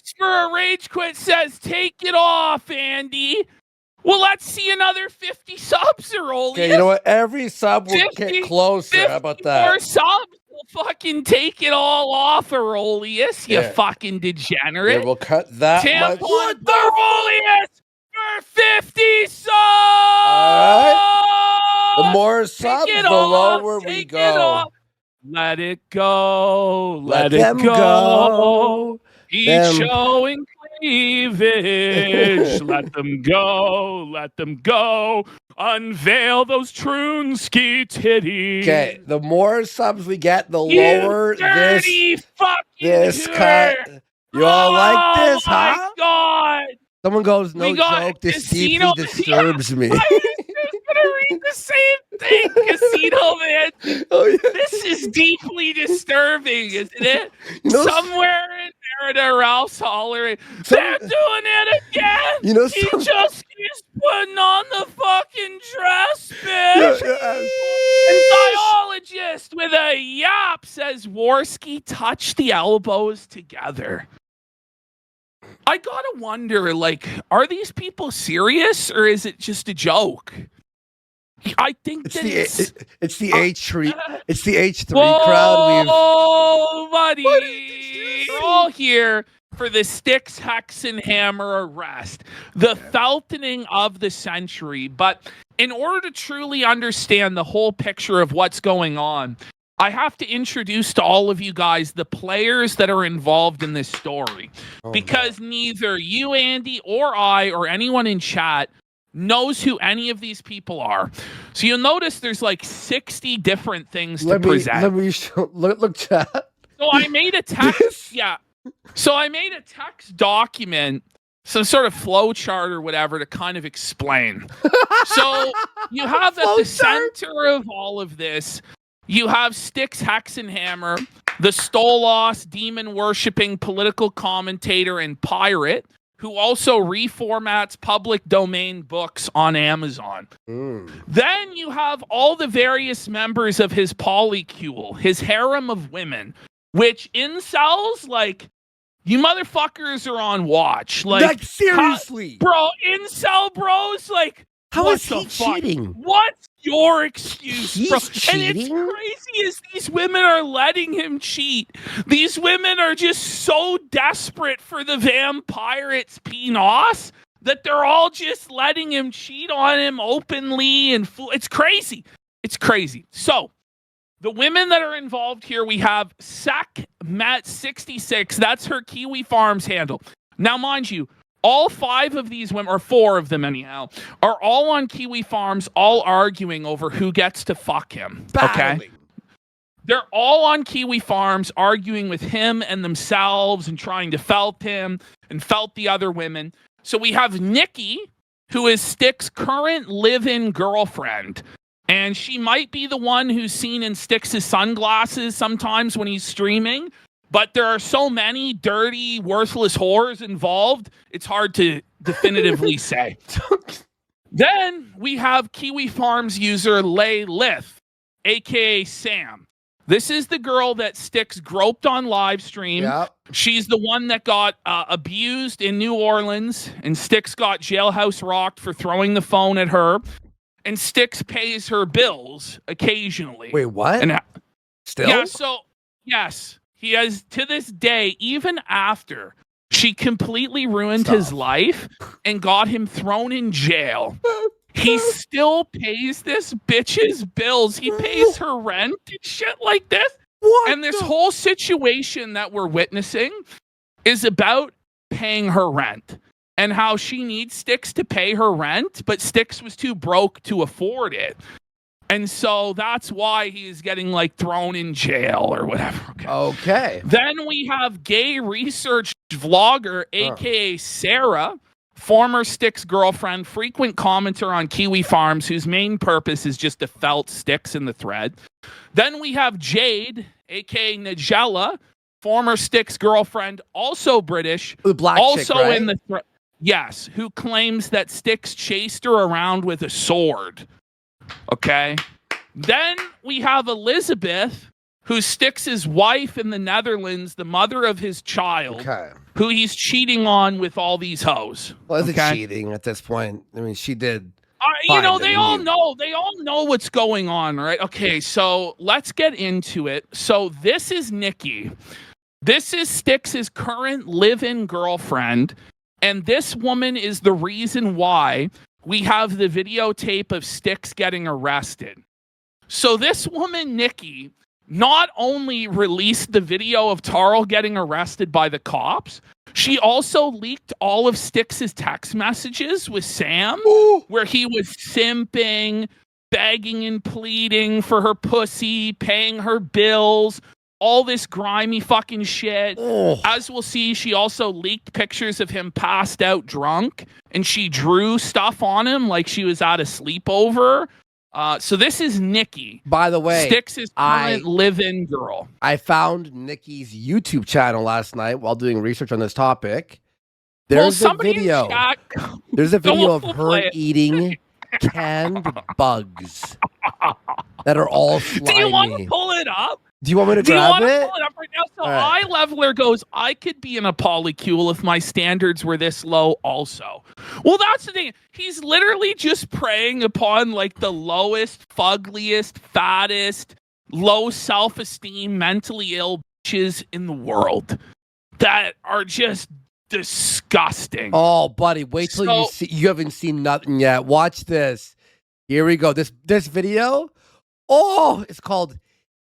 Christopher Rage Quit says, take it off, Andy. Well, let's see another 50 subs, Aurelius. Okay, you know what? Every sub will get closer. How about that? more subs will fucking take it all off, Aurelius, you fucking degenerate. Yeah, we'll cut that much. What the Aurelius for 50 subs! The more subs, the lower we go. Let it go. Let it go. He's showing cleavage. Let them go. Let them go. Unveil those Troonsky titties. Okay, the more subs we get, the lower this cut. You all like this, huh? Oh my God. Someone goes, no joke, this deeply disturbs me. I was just gonna read the same thing, Casino Man. This is deeply disturbing, isn't it? Somewhere in there, Ralph's hollering, they're doing it again. He just keeps putting on the fucking dress, bitch. And biologist with a yap says, Worski, touch the elbows together. I gotta wonder, like, are these people serious or is it just a joke? I think it's the H3. It's the H3 crowd. Oh, buddy! We're all here for the Styxhexenhammer arrest, the feltoning of the century. But in order to truly understand the whole picture of what's going on, I have to introduce to all of you guys the players that are involved in this story. Because neither you, Andy, or I, or anyone in chat knows who any of these people are. So you'll notice there's like 60 different things to present. Let me look chat. So I made a text. So I made a text document, some sort of flow chart or whatever to kind of explain. So you have at the center of all of this, you have Styxhexenhammer, the Stolos, demon-worshipping political commentator and pirate, who also reformats public domain books on Amazon. Then you have all the various members of his polycule, his harem of women, which incels, like, you motherfuckers are on watch. Like seriously. Bro, incel bros, like, how is he cheating? What's your excuse, bro? Cheating? And it's crazy as these women are letting him cheat. These women are just so desperate for the vampirate's penis that they're all just letting him cheat on him openly. And it's crazy. It's crazy. So the women that are involved here, we have Met66. That's her Kiwi Farms handle. Now, mind you, all 5 of these women, or 4 of them anyhow, are all on Kiwi Farms, all arguing over who gets to fuck him. Okay? They're all on Kiwi Farms arguing with him and themselves and trying to felt him and felt the other women. So we have Nikki, who is Styx's current live-in girlfriend. And she might be the one who's seen in Styx's sunglasses sometimes when he's streaming. But there are so many dirty, worthless whores involved, it's hard to definitively say. Then we have Kiwi Farms user Lay Lith, a.k.a. Sam. This is the girl that Styx groped on live stream. Yep. She's the one that got abused in New Orleans, and Styx got jailhouse rocked for throwing the phone at her. And Styx pays her bills occasionally. Wait, what? And, still? Yeah, so, yes. He has, to this day, even after she completely ruined his life and got him thrown in jail, he still pays this bitch's bills. He pays her rent and shit like this. What? And this whole situation that we're witnessing is about paying her rent and how she needs Styx to pay her rent, but Styx was too broke to afford it. And so that's why he's getting, like, thrown in jail or whatever. Okay. Then we have gay research vlogger, a.k.a. Sarah, former Styx girlfriend, frequent commenter on Kiwi Farms, whose main purpose is just to felt Styx in the thread. Then we have Jade, a.k.a. Nigella, former Styx girlfriend, also British. The black also chick, right? in the thread. Yes, who claims that Styx chased her around with a sword. Okay. Then we have Elizabeth, who's Styx's wife in the Netherlands, the mother of his child, who he's cheating on with all these hoes. Well, is it cheating at this point? I mean, she did. You know, they all know what's going on, right? Okay, so let's get into it. So this is Nikki. This is Styx's current live-in girlfriend, and this woman is the reason why we have the videotape of Styx getting arrested. So this woman, Nikki, not only released the video of Tarl getting arrested by the cops, she also leaked all of Styx's text messages with Sam, where he was simping, begging and pleading for her pussy, paying her bills, all this grimy fucking shit. As we'll see, she also leaked pictures of him passed out drunk, and she drew stuff on him like she was at a sleepover. So this is Nikki. By the way, Styx's current live-in girl. I found Nikki's YouTube channel last night while doing research on this topic. There's a video. There's a video of her eating canned bugs that are all slimy. Do you want to pull it up? Do you want me to grab it? Pull it up right now? So Eye Leveler goes, I could be in a polycule if my standards were this low also. Well, that's the thing. He's literally just preying upon like the lowest, fuggliest, fattest, low self-esteem, mentally ill bitches in the world that are just disgusting. Oh, buddy, wait till you see. You haven't seen nothing yet. Watch this. Here we go. This video. Oh, it's called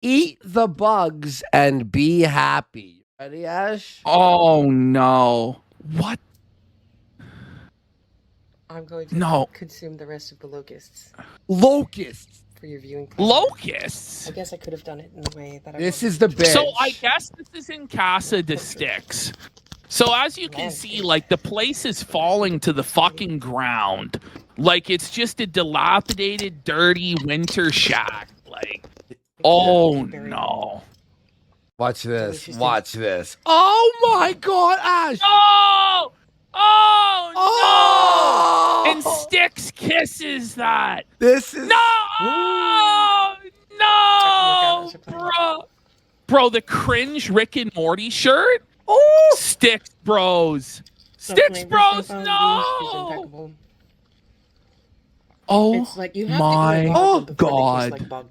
Eat the Bugs and Be Happy. Ready, Ash? Oh, no. What? I'm going to consume the rest of the locusts. Locusts? For your viewing pleasure. Locusts? I guess I could have done it in the way that I This is the bitch. So I guess this is in Casa de Styx. So as you can see, like, the place is falling to the fucking ground. Like, it's just a dilapidated, dirty winter shack. Like, oh, no. Watch this. Watch this. Oh, my God, Ash. Oh! Oh, no! And Styx kisses that. This is... No! No! Bro, the cringe Rick and Morty shirt? Oh! Styx Bros. Styx Bros, no! Oh, it's like you have my God. Like bug.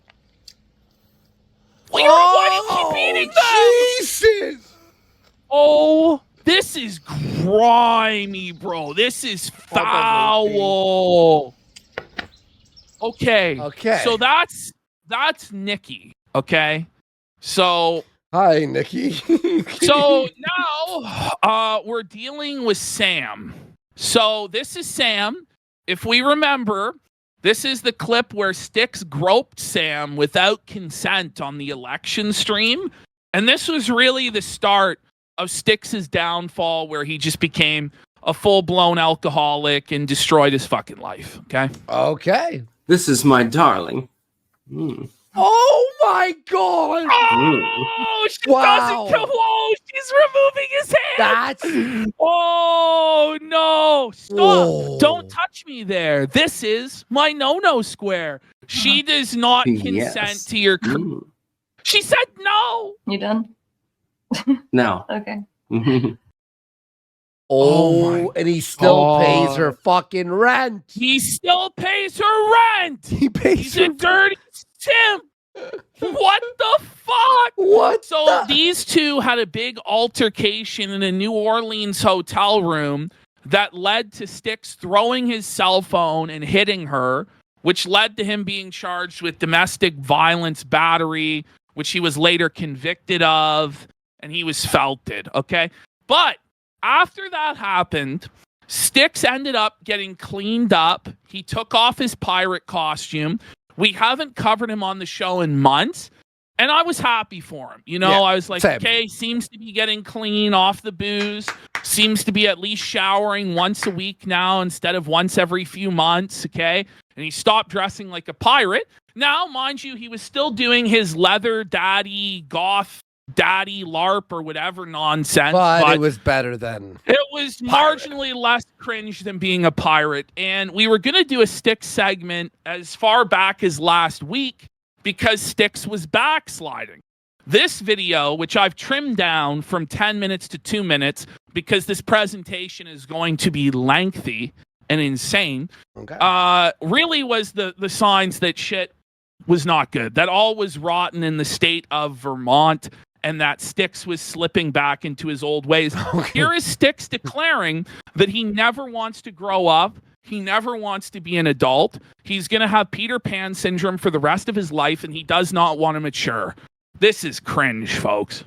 Why do you keep eating them? Jesus! Oh, this is grimy, bro. This is foul. Okay. So that's Nikki. Okay. So hi, Nikki. So now we're dealing with Sam. So this is Sam. If we remember, this is the clip where Styx groped Sam without consent on the election stream. And this was really the start of Styx's downfall, where he just became a full-blown alcoholic and destroyed his fucking life. Okay? Okay. This is my darling. Oh, my God. Oh, she doesn't come. Whoa, she's removing his hand. Oh, no. Stop. Whoa. Don't touch me there. This is my no-no square. She does not consent to your... She said no. You done? No. Okay. Oh, and he still pays her fucking rent. He still pays her rent. He's a dirty simp. What the fuck? What? So these two had a big altercation in a New Orleans hotel room that led to Styx throwing his cell phone and hitting her, which led to him being charged with domestic violence battery, which he was later convicted of, and he was felted, okay? But after that happened, Styx ended up getting cleaned up. He took off his pirate costume. We haven't covered him on the show in months, and I was happy for him. You know, I was like, okay, seems to be getting clean off the booze, seems to be at least showering once a week now instead of once every few months, okay? And he stopped dressing like a pirate. Now, mind you, he was still doing his leather daddy, goth daddy, LARP, or whatever nonsense. But it was better than... It was marginally less cringe than being a pirate. And we were going to do a Styx segment as far back as last week because Styx was backsliding. This video, which I've trimmed down from 10 minutes to 2 minutes because this presentation is going to be lengthy and insane, really was the signs that shit was not good, that all was rotten in the state of Vermont, and that Styx was slipping back into his old ways. Here is Styx declaring that he never wants to grow up. He never wants to be an adult. He's going to have Peter Pan syndrome for the rest of his life, and he does not want to mature. This is cringe, folks.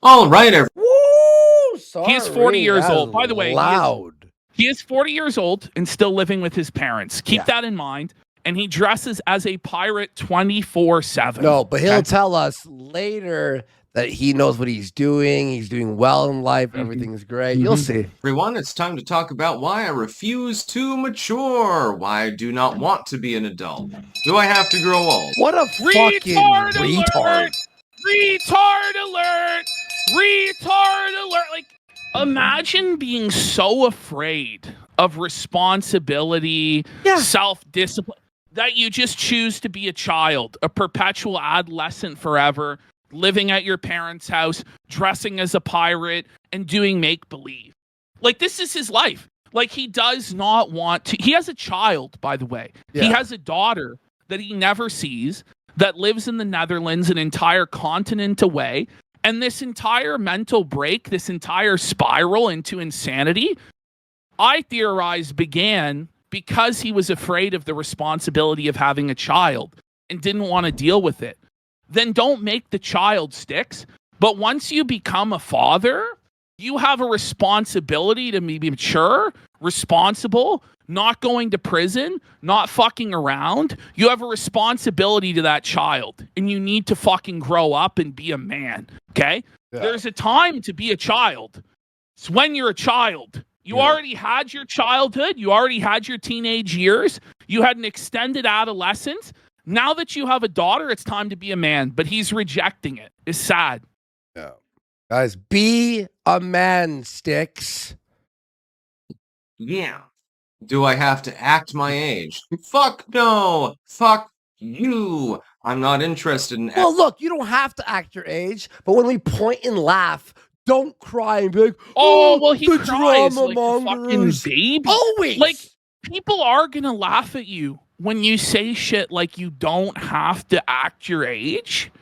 All right, Woo! Sorry, he is 40 years old. By the way, loud. He is 40 years old and still living with his parents. Keep that in mind. And he dresses as a pirate 24/7. No, but he'll tell us later that he knows what he's doing. He's doing well in life. Everything's great. You'll see. Everyone, it's time to talk about why I refuse to mature. Why I do not want to be an adult. Do I have to grow old? What a fucking retard. Retard alert! Retard alert! Like, imagine being so afraid of responsibility, self-discipline, that you just choose to be a child, a perpetual adolescent forever, living at your parents' house, dressing as a pirate, and doing make-believe. Like, this is his life. Like, he does not want to. He has a child, by the way. He has a daughter that he never sees, that lives in the Netherlands, an entire continent away. And this entire mental break, this entire spiral into insanity, I theorize began because he was afraid of the responsibility of having a child and didn't want to deal with it. Then don't make the child Styx. But once you become a father, you have a responsibility to be mature, responsible, not going to prison, not fucking around. You have a responsibility to that child, and you need to fucking grow up and be a man, okay? There's a time to be a child. It's when you're a child. You already had your childhood. You already had your teenage years. You had an extended adolescence. Now that you have a daughter, it's time to be a man. But he's rejecting it. It's sad. Yeah. Guys, be a man, Styx. Yeah. Do I have to act my age? Fuck no. Fuck you. I'm not interested in... Well, look, you don't have to act your age, but when we point and laugh, don't cry and be like, oh, well, he cries drama like a fucking baby. Always. Like, people are going to laugh at you when you say shit like you don't have to act your age.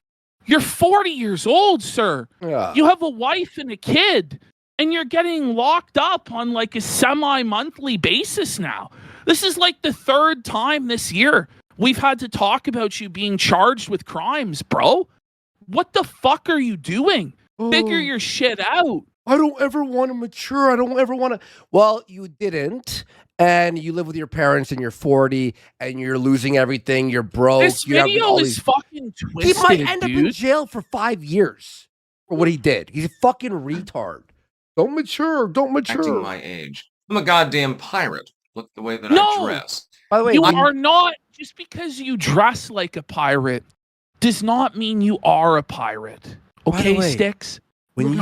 You're 40 years old, sir. Yeah. You have a wife and a kid, and you're getting locked up on like a semi-monthly basis now. This is like the third time this year we've had to talk about you being charged with crimes, bro. What the fuck are you doing? Figure your shit out. I don't ever want to mature. I don't ever want to. Well, you didn't. And you live with your parents and you're 40 and you're losing everything. You're broke. This video is fucking twisted. He might end up in jail for 5 years for what he did. He's a fucking retard. Don't mature. Don't mature. Acting my age. I'm a goddamn pirate. Look the way that I dress. By the way, you are not. Just because you dress like a pirate does not mean you are a pirate. Okay, Styx? When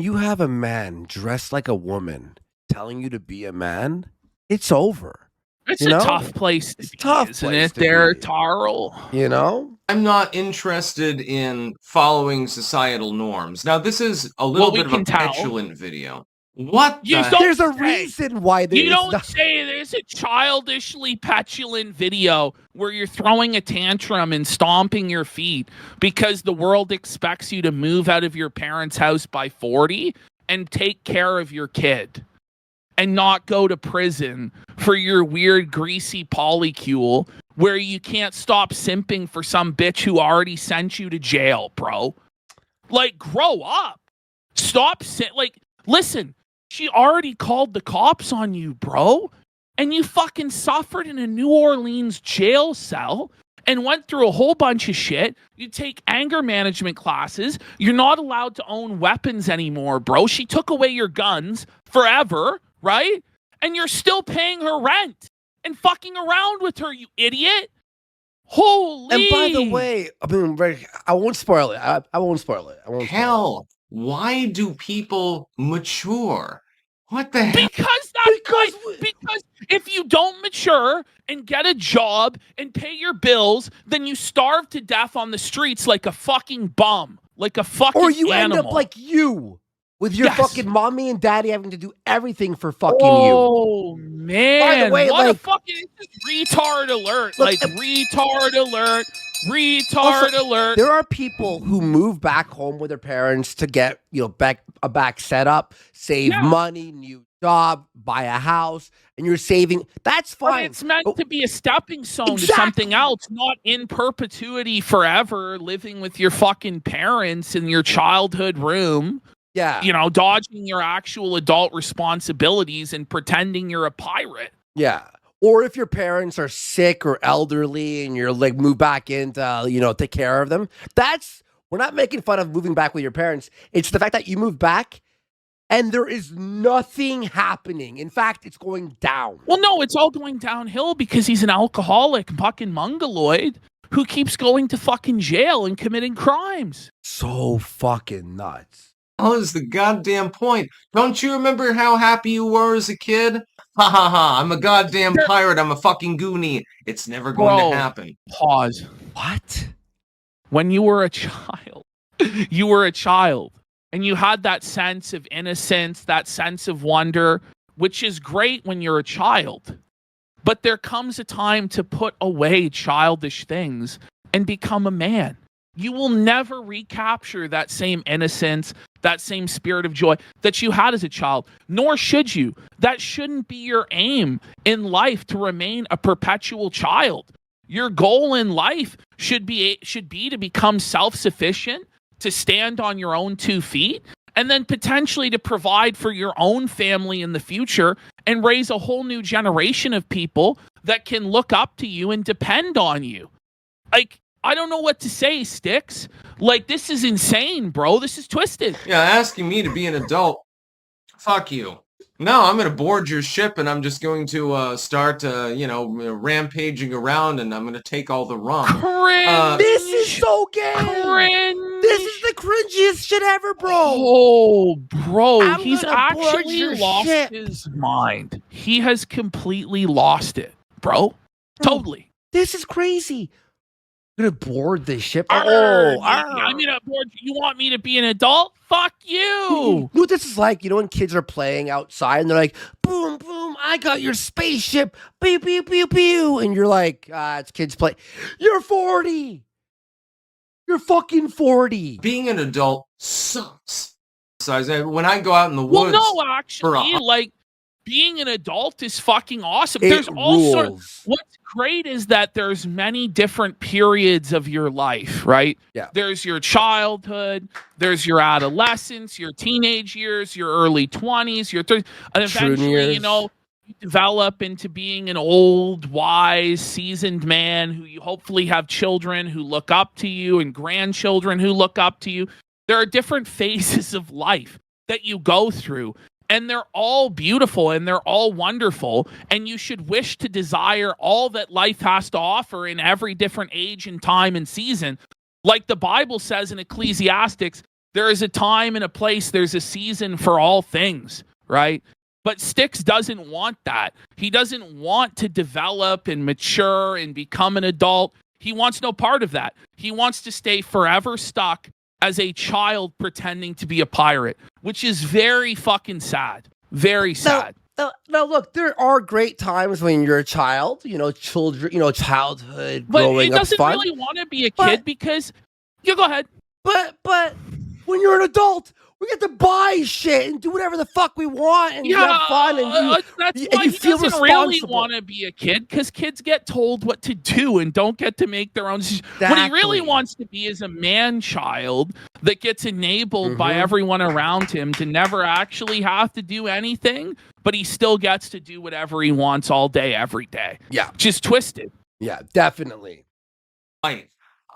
you have a man dressed like a woman telling you to be a man, it's over. It's a tough place to be, isn't it, there, Tarl? You know? I'm not interested in following societal norms. Now, this is a little bit of a petulant video. What There's a reason why you don't say there's a childishly petulant video where you're throwing a tantrum and stomping your feet because the world expects you to move out of your parents' house by 40 and take care of your kid and not go to prison for your weird greasy polycule where you can't stop simping for some bitch who already sent you to jail, bro. Like, grow up. Stop listen. She already called the cops on you, bro. And you fucking suffered in a New Orleans jail cell and went through a whole bunch of shit. You take anger management classes. You're not allowed to own weapons anymore, bro. She took away your guns forever, right? And you're still paying her rent and fucking around with her, you idiot. Holy. And by the way, I mean, I won't spoil it. I won't spoil it. Hell, why do people mature? What the hell? Because if you don't mature and get a job and pay your bills than you starve to death on the streets like a fucking bum, like a fucking or you animal. end up like you. With your fucking mommy and daddy having to do everything for fucking you. Oh, man. By the way, what like, a fucking retard alert. Look, retard alert. Retard alert. There are people who move back home with their parents to get, back set up, save money, new job, buy a house, and you're saving. That's fine. But it's meant to be a stepping stone to something else, not in perpetuity forever, living with your fucking parents in your childhood room. Yeah. Dodging your actual adult responsibilities and pretending you're a pirate. Yeah. Or if your parents are sick or elderly and you're like move back in to, take care of them. We're not making fun of moving back with your parents. It's the fact that you move back and there is nothing happening. In fact, it's going down. Well, no, it's all going downhill because he's an alcoholic, fucking mongoloid who keeps going to fucking jail and committing crimes. So fucking nuts. What is the goddamn point? Don't you remember how happy you were as a kid? Ha ha ha, I'm a goddamn pirate, I'm a fucking goonie. It's never going to happen. Pause. What? When you were a child, and you had that sense of innocence, that sense of wonder, which is great when you're a child. But there comes a time to put away childish things and become a man. You will never recapture that same innocence, that same spirit of joy that you had as a child, nor should you. That shouldn't be your aim in life, to remain a perpetual child. Your goal in life should be to become self-sufficient, to stand on your own 2 feet, and then potentially to provide for your own family in the future and raise a whole new generation of people that can look up to you and depend on you. Like, I don't know what to say, Styx. Like, this is insane, bro. This is twisted. Yeah, asking me to be an adult. Fuck you. No, I'm going to board your ship and I'm just going to start, rampaging around and I'm going to take all the rum. Cringe. This is so gay. Cringe. This is the cringiest shit ever, bro. Oh, bro. He's gonna board actually your lost ship. his mind. He has completely lost it, bro. Totally. This is crazy. I'm gonna board this ship. I'm gonna board. You want me to be an adult? Fuck you. You know what this is like? When kids are playing outside and they're like, boom, boom, I got your spaceship. Pew, pew, pew, pew. And you're like, it's kids play. You're 40. You're fucking 40. Being an adult sucks. So when I go out in the woods. Well, no, actually, being an adult is fucking awesome. There's also what's great is that there's many different periods of your life, right? Yeah. There's your childhood, there's your adolescence, your teenage years, your early 20s, your 30s, and eventually, you develop into being an old, wise, seasoned man who you hopefully have children who look up to you and grandchildren who look up to you. There are different phases of life that you go through. And they're all beautiful and they're all wonderful. And you should wish to desire all that life has to offer in every different age and time and season. Like the Bible says in Ecclesiastes, there is a time and a place, there's a season for all things, right? But Styx doesn't want that. He doesn't want to develop and mature and become an adult. He wants no part of that. He wants to stay forever stuck as a child pretending to be a pirate, which is very fucking sad. Very sad. Now, look, there are great times when you're a child, children, childhood, growing up, But he doesn't really want to be a kid because, you go ahead. But when you're an adult, we get to buy shit and do whatever the fuck we want and have fun and that's why you he feel doesn't really want to be a kid, because kids get told what to do and don't get to make their own decisions. What he really wants to be is a man-child that gets enabled by everyone around him to never actually have to do anything, but he still gets to do whatever he wants all day, every day. Yeah. Just twisted. Yeah, definitely.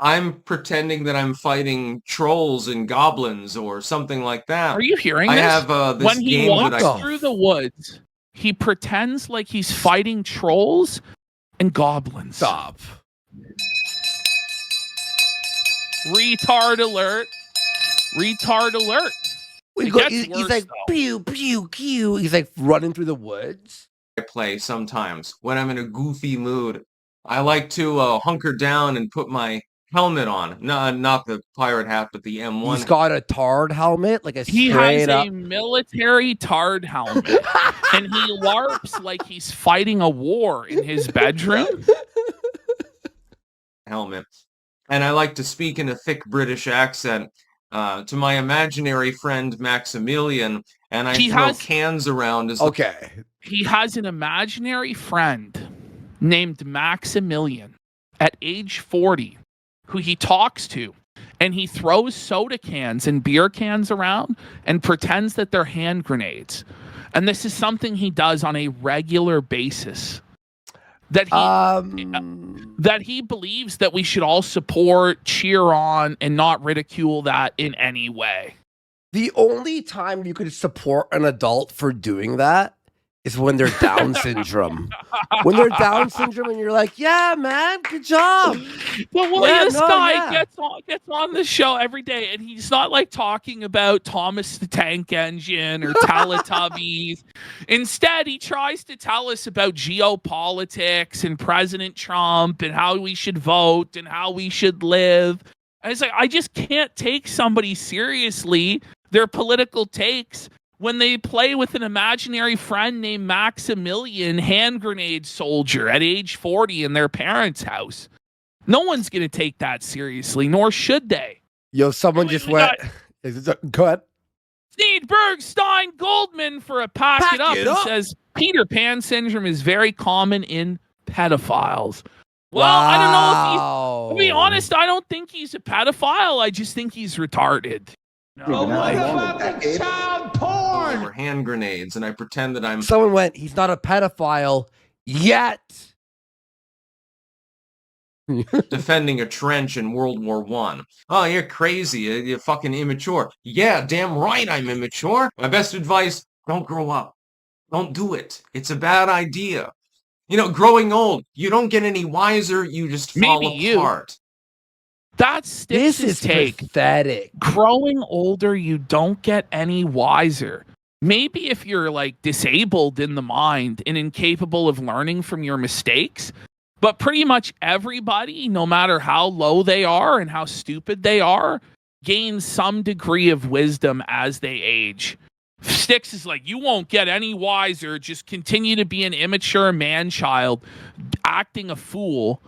I'm pretending that I'm fighting trolls and goblins or something like that. Are you hearing this? I have this when he game walks that through the woods, he pretends like he's fighting trolls and goblins. Stop. Retard alert. Retard alert. He's like, pew, pew, pew. He's like running through the woods. play sometimes when I'm in a goofy mood. I like to hunker down and put my helmet on. No, not the pirate hat, but the M1. He's got a tard helmet, like a he straight has up a military tard helmet, and he LARPs like he's fighting a war in his bedroom. Helmet. And I like to speak in a thick British accent to my imaginary friend Maximilian, and I throw cans around as He has an imaginary friend named Maximilian at age 40 who he talks to, and he throws soda cans and beer cans around and pretends that they're hand grenades. And this is something he does on a regular basis. That he believes that we should all support, cheer on, and not ridicule that in any way. The only time you could support an adult for doing that is when they're Down syndrome. When they're Down syndrome and you're like, yeah, man, good job. But this guy gets on the show every day, and he's not like talking about Thomas the Tank Engine or Teletubbies. Instead, he tries to tell us about geopolitics and President Trump and how we should vote and how we should live. And it's like, I just can't take somebody seriously, their political takes, when they play with an imaginary friend named Maximilian, hand grenade soldier at age 40 in their parents' house. No one's going to take that seriously, nor should they. Yo, someone just went. Go ahead. Sneedberg Stein Goldman for a pack it up. He says Peter Pan syndrome is very common in pedophiles. Well, I don't know if he's, to be honest, I don't think he's a pedophile. I just think he's retarded. No, what about the child porn? Or hand grenades, and I pretend that I'm... Someone went, he's not a pedophile yet. Defending a trench in World War I. Oh, you're crazy. You're fucking immature. Yeah, damn right I'm immature. My best advice, don't grow up. Don't do it. It's a bad idea. You know, growing old, you don't get any wiser, you just fall apart. That's Styx's take. Pathetic. Growing older, you don't get any wiser. Maybe if you're like disabled in the mind and incapable of learning from your mistakes, but pretty much everybody, no matter how low they are and how stupid they are, gains some degree of wisdom as they age. Styx is like, you won't get any wiser. Just continue to be an immature man-child, acting a fool.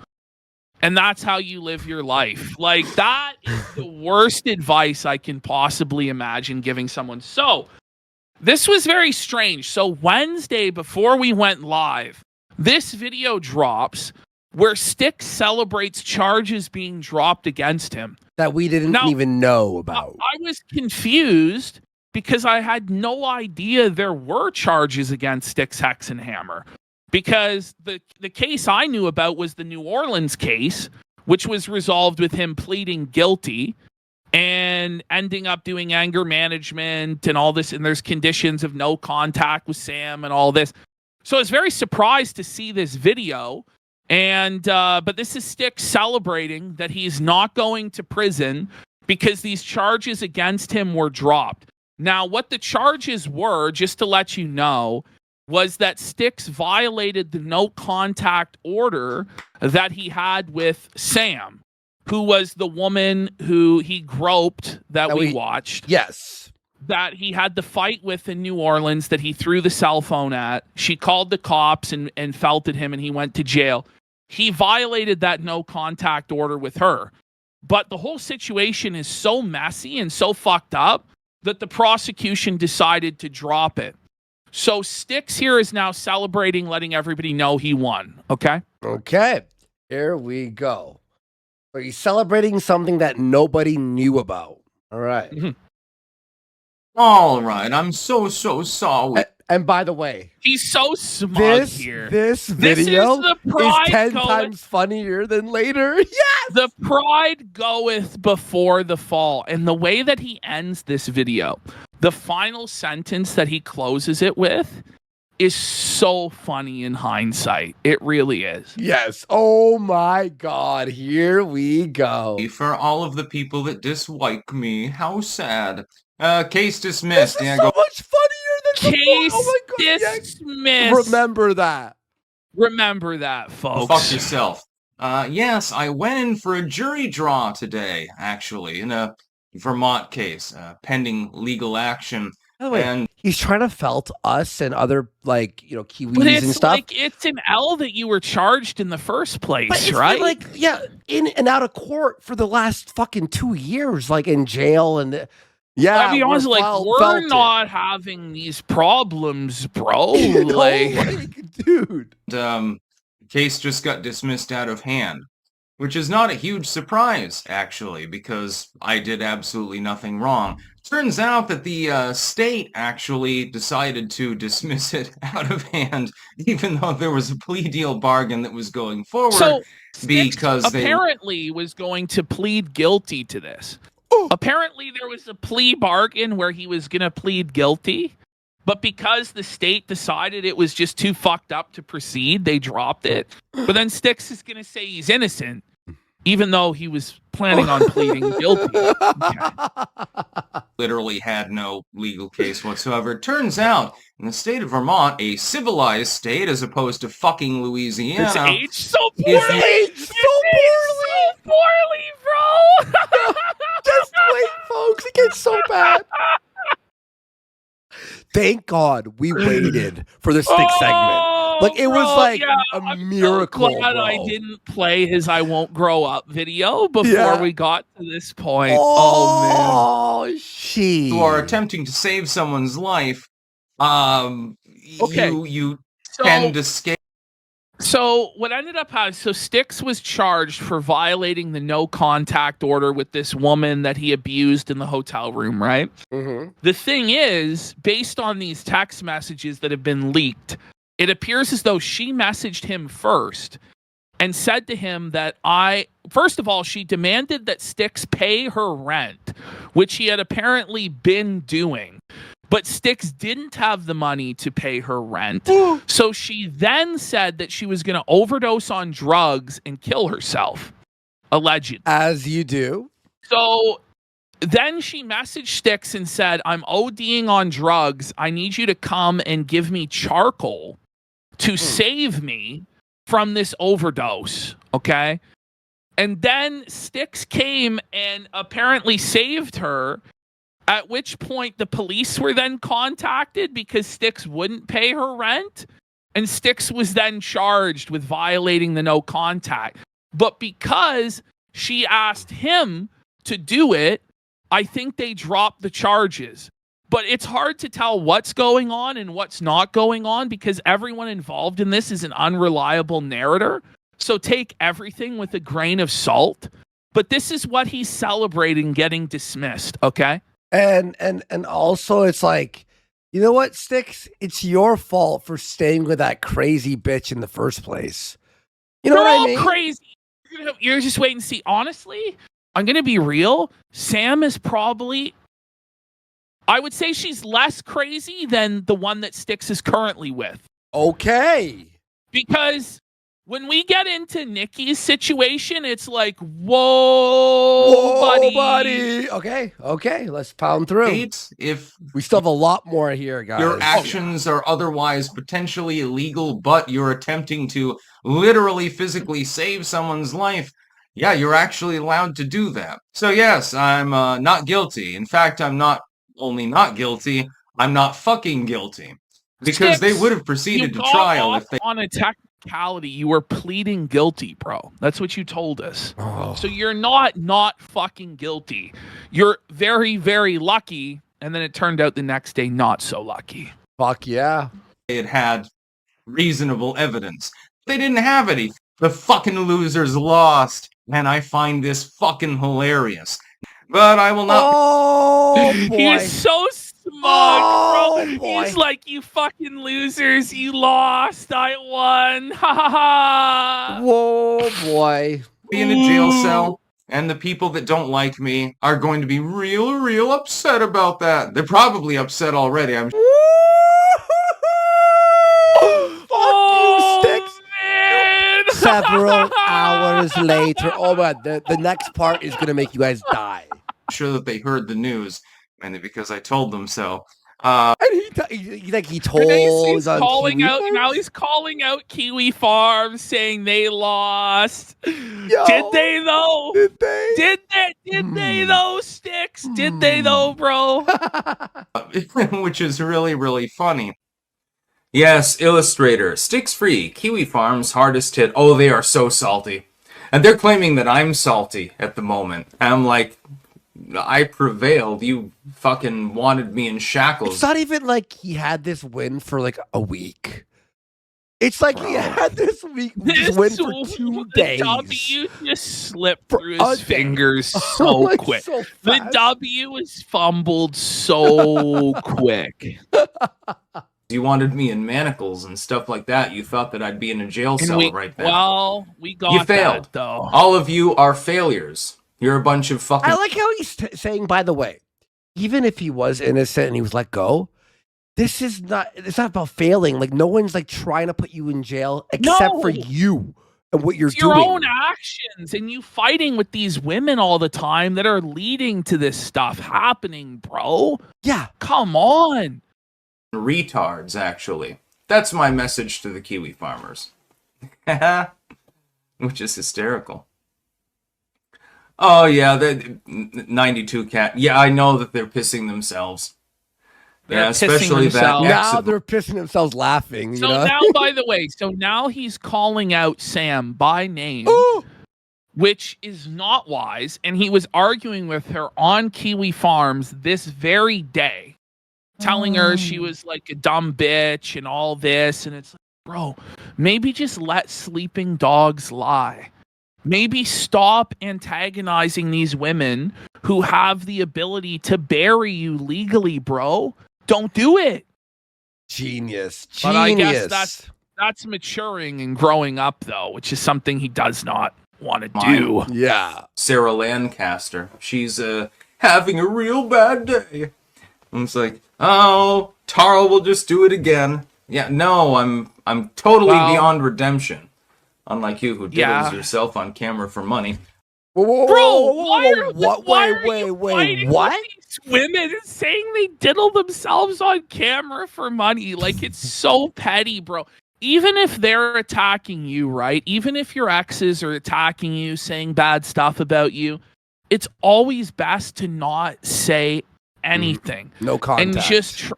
And that's how you live your life. Like, that is the worst advice I can possibly imagine giving someone. So, this was very strange. So, Wednesday, before we went live, this video drops where Styx celebrates charges being dropped against him. That we didn't even know about. I was confused because I had no idea there were charges against Styxhexenhammer. Because the case I knew about was the New Orleans case, which was resolved with him pleading guilty and ending up doing anger management and all this. And there's conditions of no contact with Sam and all this. So I was very surprised to see this video. And but this is Styx celebrating that he's not going to prison because these charges against him were dropped. Now, what the charges were, just to let you know, was that Styx violated the no contact order that he had with Sam, who was the woman who he groped that we watched. Yes. That he had the fight with in New Orleans that he threw the cell phone at. She called the cops and felted him and he went to jail. He violated that no contact order with her. But the whole situation is so messy and so fucked up that the prosecution decided to drop it. So Styx here is now celebrating, letting everybody know he won. Okay? Okay. Here we go. So he's celebrating something that nobody knew about. All right. Mm-hmm. All right. I'm so sorry. And by the way, he's so smug here. This video is 10 times funnier than later. Yes! The pride goeth before the fall. And the way that he ends this video, the final sentence that he closes it with is so funny in hindsight. It really is. Yes. Oh my God. Here we go. For all of the people that dislike me, how sad. Case dismissed. This is so much funnier Case dismissed. Remember that. Remember that, folks. Well, fuck yourself. Yes, I went in for a jury draw today, actually, in a Vermont case, pending legal action. By the way, and he's trying to felt us and other, like, you know, Kiwis but it's and stuff. Like, it's an L that you were charged in the first place, but it's right? been, like, yeah, in and out of court for the last fucking 2 years, like in jail and. Yeah, I'll be honest, like, we're not having these problems, bro. like, dude. The case just got dismissed out of hand, which is not a huge surprise, actually, because I did absolutely nothing wrong. Turns out that the state actually decided to dismiss it out of hand, even though there was a plea deal bargain that was going forward. So, because apparently was going to plead guilty to this. Apparently, there was a plea bargain where he was going to plead guilty, but because the state decided it was just too fucked up to proceed, they dropped it. But then Styx is going to say he's innocent, even though he was planning on pleading guilty. Okay. Literally had no legal case whatsoever. It turns out, in the state of Vermont, a civilized state as opposed to fucking Louisiana. It's aged so poorly! So poorly, bro! Just wait, folks. It gets so bad. Thank God we waited for the Styx segment. Like, it was like a miracle. I'm so glad I didn't play his I Won't Grow Up video before we got to this point. Oh, man. She. You are attempting to save someone's life. You tend to scale. So what ended up happening, so Styx was charged for violating the no contact order with this woman that he abused in the hotel room, right? Mm-hmm. The thing is, based on these text messages that have been leaked, it appears as though she messaged him first and said to him that first of all, she demanded that Styx pay her rent, which he had apparently been doing. But Styx didn't have the money to pay her rent. So she then said that she was going to overdose on drugs and kill herself, allegedly. As you do. So then she messaged Styx and said, I'm ODing on drugs. I need you to come and give me charcoal to save me from this overdose. Okay. And then Styx came and apparently saved her. At which point the police were then contacted because Styx wouldn't pay her rent. And Styx was then charged with violating the no contact. But because she asked him to do it, I think they dropped the charges. But it's hard to tell what's going on and what's not going on because everyone involved in this is an unreliable narrator. So take everything with a grain of salt. But this is what he's celebrating getting dismissed, okay? And also it's like, you know what, Styx? It's your fault for staying with that crazy bitch in the first place. You know They're what all I mean? Crazy. You're just waiting to see. Honestly, I'm going to be real. Sam is probably, I would say she's less crazy than the one that Styx is currently with. Okay. Because when we get into Nikki's situation, it's like, whoa, buddy. Okay, let's pound through. If we still have a lot more here, guys. Your actions are otherwise potentially illegal, but you're attempting to literally physically save someone's life, yeah, you're actually allowed to do that. So yes, I'm not guilty. In fact, I'm not only not guilty, I'm not fucking guilty. Because Styx, they would have proceeded to trial if they... on a technicality, you were pleading guilty, bro. That's what you told us. Oh. So you're not fucking guilty. You're very, very lucky, and then it turned out the next day not so lucky. Fuck yeah. It had reasonable evidence. They didn't have any. The fucking losers lost, and I find this fucking hilarious. But I will not... Oh, boy. He's so smug, bro. Boy. He's like, you fucking losers, you lost, I won. Ha ha ha. Whoa, boy. Be in a jail cell, and the people that don't like me are going to be real upset about that. They're probably upset already. I'm... Fuck you, Styx. Man. Several hours later. Oh, man, the next part is going to make you guys die. Sure that they heard the news, mainly because I told them so. And he told he's on calling Kiwi out. Farms? Now he's calling out Kiwi Farms, saying they lost. Yo, did they though? Did they? Did they though, Styx? Did they though, bro? Which is really, really funny. Yes, Illustrator. Styx free. Kiwi Farms hardest hit. Oh, they are so salty. And they're claiming that I'm salty at the moment. And I'm like, I prevailed. You fucking wanted me in shackles. It's not even like he had this win for like a week. It's like he had this win for 2 days. The W just slipped through his fingers so like quick. So the W was fumbled so quick. You wanted me in manacles and stuff like that. You thought that I'd be in a jail cell right now. Well, we got you failed. That, though. All of you are failures. You're a bunch of fucking... I like how he's saying, by the way, even if he was innocent and he was let go, it's not about failing. Like, no one's like trying to put you in jail except for you and what you're doing. Your own actions and you fighting with these women all the time that are leading to this stuff happening, bro. Yeah. Come on. Retards, actually. That's my message to the Kiwi farmers. Which is hysterical. Oh, yeah, the 92 cat. Yeah, I know that they're pissing themselves. They're especially that. Now they're pissing themselves laughing. So now, by the way, now he's calling out Sam by name, which is not wise. And he was arguing with her on Kiwi Farms this very day, telling her she was like a dumb bitch and all this. And it's like, bro, maybe just let sleeping dogs lie. Maybe stop antagonizing these women who have the ability to bury you legally, bro. Don't do it. Genius. But I guess that's maturing and growing up, though, which is something he does not want to do. Yeah. Sarah Lancaster. She's having a real bad day. And it's like, oh, Tara will just do it again. Yeah, no, I'm totally beyond redemption. Unlike you, who diddles yourself on camera for money. Bro, why are wait, what? These women saying they diddle themselves on camera for money? Like, it's so petty, bro. Even if they're attacking you, right? Even if your exes are attacking you, saying bad stuff about you, it's always best to not say anything. No contact. And just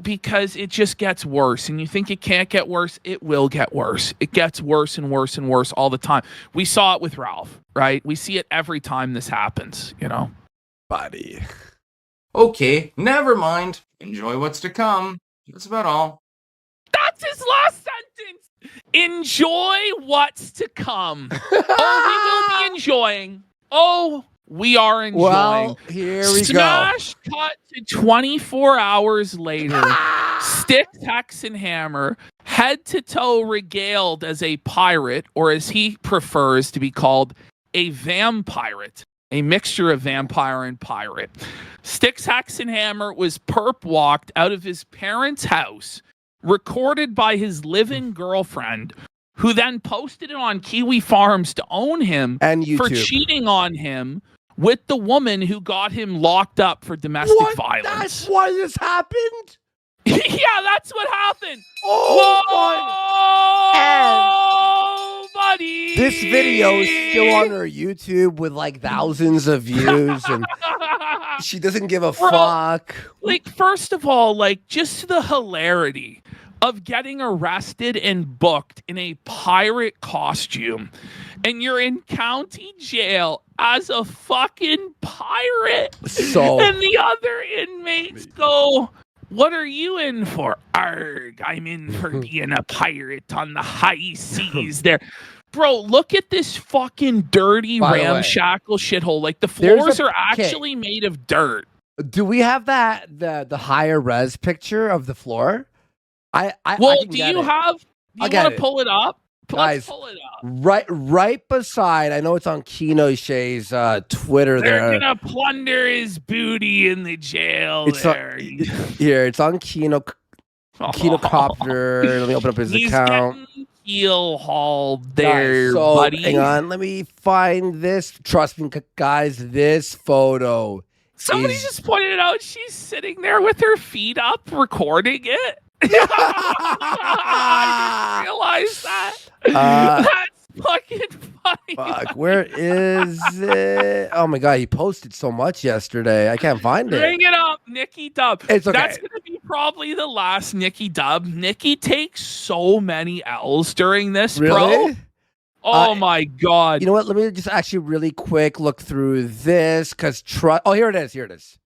because it just gets worse. And you think it can't get worse, it will get worse. It gets worse and worse and worse all the time. We saw it with Ralph, right? We see it every time this happens, you know? Buddy. Okay, never mind. Enjoy what's to come. That's about all. That's his last sentence. Enjoy what's to come. Oh, we will be enjoying. Oh, we are enjoying. Well, here we Smash cut to 24 hours later. Styxhexenhammer, head to toe regaled as a pirate, or as he prefers to be called, a vampirate. A mixture of vampire and pirate. Styxhexenhammer was perp walked out of his parents' house, recorded by his live-in girlfriend, who then posted it on Kiwi Farms to own him and YouTube for cheating on him with the woman who got him locked up for domestic violence. That's why this happened? Yeah, that's what happened. Oh, buddy. This video is still on her YouTube with like thousands of views, and she doesn't give a fuck. Like, first of all, like, just the hilarity of getting arrested and booked in a pirate costume, and you're in county jail as a fucking pirate. And the other inmates go, what are you in for? Arg, I'm in for being a pirate on the high seas there. Bro, look at this fucking dirty ramshackle shithole. Like, the floors are actually made of dirt. Do we have the higher res picture of the floor? Do you want to pull it up? Guys, let's pull it up. Right beside, I know it's on Kino Shay's Twitter. They're gonna plunder his booty in the jail. Here, it's on Kino. Kino Copter. Let me open up his account. He's heel hauled there, buddy. Hang on, let me find this. Trust me, guys, this photo Somebody just pointed out she's sitting there with her feet up recording it. I didn't realize that. That's fucking funny. Fuck, where is it? Oh my god, he posted so much yesterday. I can't find it. Bring it up, Nikki Dub. It's okay. That's gonna be probably the last Nikki Dub. Nikki takes so many L's during this, really? Bro. Oh my god. You know what? Let me just actually really quick look through this because oh, here it is. Here it is.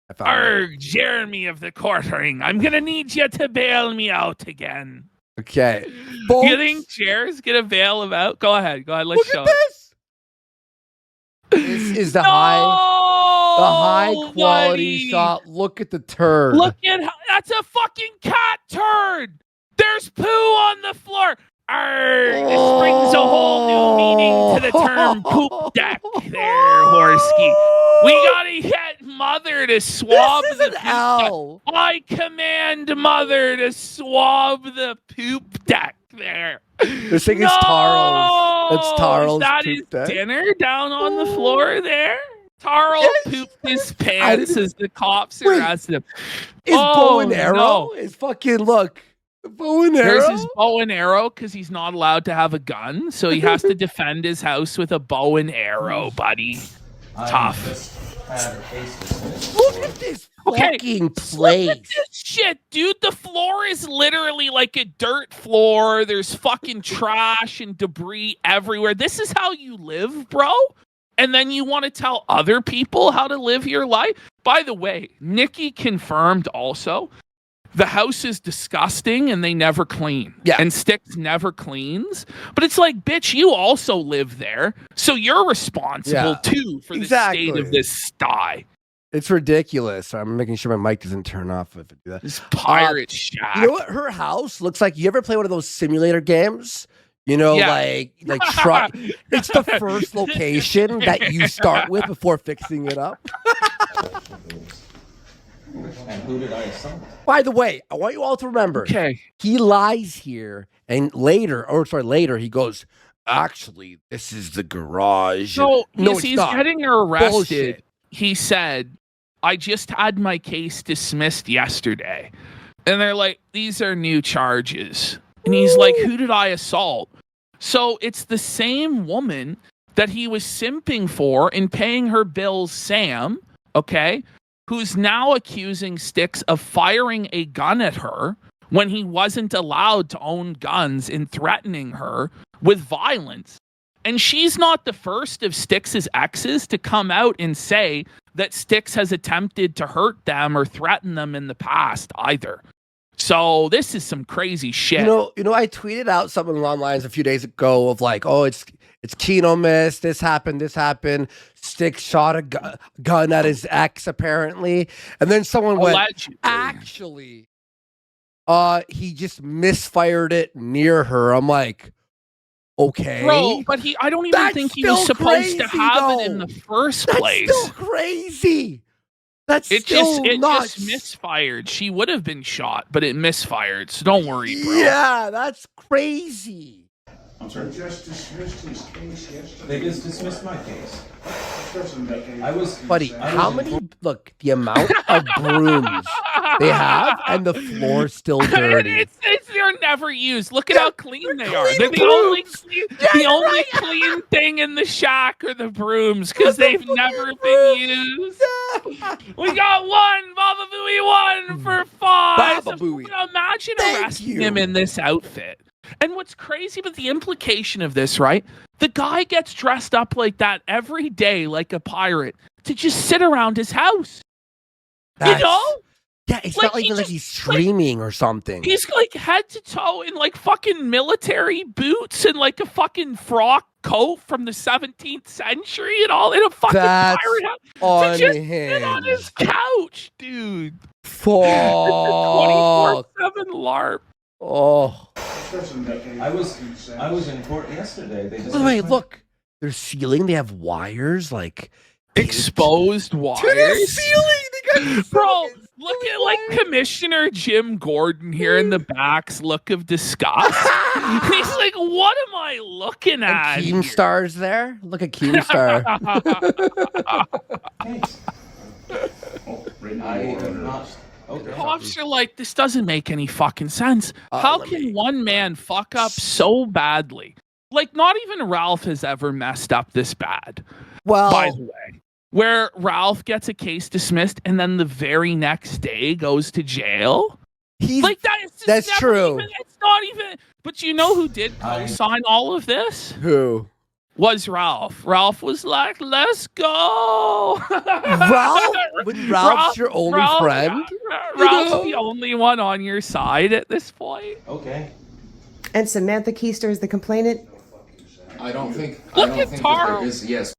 I found it. Jeremy of the Quartering, I'm gonna need you to bail me out again. Okay. Folks, you think Jer's gonna bail him out? Go ahead. Let's look show at this. This is the high quality shot. Look at the turd. Look at that's a fucking cat turd. There's poo on the floor. This brings a whole new meaning to the term poop deck there, Horsky. We gotta get Mother to swab this is the an poop L. deck. I command Mother to swab the poop deck there. This thing is Tarl's. That's Tarl's That poop is deck. dinner down on the floor there. Tarl pooped his pants as the cops arrested him. His bow and arrow is fucking look. Bow and arrow? There's his bow and arrow because he's not allowed to have a gun, so he has to defend his house with a bow and arrow, buddy. Tough. Look at this fucking place. Look at this shit, dude. The floor is literally like a dirt floor. There's fucking trash and debris everywhere. This is how you live, bro? And then you want to tell other people how to live your life? By the way, Nikki confirmed also the house is disgusting and they never clean. Yeah. And Styx never cleans. But it's like, bitch, you also live there. So you're responsible too for the state of this sty. It's ridiculous. I'm making sure my mic doesn't turn off if I do that. This pirate shack. You know what? Her house looks like, you ever play one of those simulator games? You know, like try. It's the first location that you start with before fixing it up. And who did I assault? By the way, I want you all to remember. He lies here, and later he goes, actually, this is the garage. No, he's getting arrested. Bullshit. He said, I just had my case dismissed yesterday. And they're like, these are new charges. And he's like, who did I assault? So it's the same woman that he was simping for and paying her bills, Sam, okay, who's now accusing Styx of firing a gun at her when he wasn't allowed to own guns and threatening her with violence. And she's not the first of Styx's exes to come out and say that Styx has attempted to hurt them or threaten them in the past either. So this is some crazy shit. You know, I tweeted out something along the lines a few days ago of like, oh, it's Kino miss. This happened. Styx shot a gun at his ex apparently, and then someone went, actually, he just misfired it near her. I'm like, okay, bro, but I don't even think he was supposed to have it in the first place. That's still crazy. It just misfired. She would have been shot, but it misfired. So don't worry, bro. Yeah, that's crazy. I'm sorry. They just dismissed his case yesterday. They just dismissed my case. Buddy, look, the amount of brooms they have, and the floor's still dirty. They're never used. Look at how clean they are. They're the only clean thing in the shack are the brooms because they've never been used. We got one, Baba Booey, 1 for 5. Baba Booey. Imagine arresting him in this outfit. And what's crazy about the implication of this, right? The guy gets dressed up like that every day, like a pirate, to just sit around his house. You know? Yeah, it's not even like he's streaming or something. He's like head to toe in like fucking military boots and like a fucking frock coat from the 17th century and all in a fucking pirate hat. To just sit on his couch, dude. Fuck. 24/7 LARP. Oh. I was in court yesterday. By the way, look. Their ceiling, they have wires, like exposed wires. To their ceiling, they got bro. Look at like Commissioner Jim Gordon here in the back's look of disgust. He's like, what am I looking at? Keemstar's there. Look at Keemstar. I am not. Okay. Cops are like, this doesn't make any fucking sense. How can one man fuck up so badly? Like, not even Ralph has ever messed up this bad. Well, by the way, where Ralph gets a case dismissed and then the very next day goes to jail. Like that's true. It's not even. But you know who did co-sign all of this? Who? Was Ralph. Ralph was like, let's go. Ralph? When Ralph's your only friend? Ralph's the only one on your side at this point. Okay. And Samantha Keister is the complainant? I don't think. Look at Carl. Yes.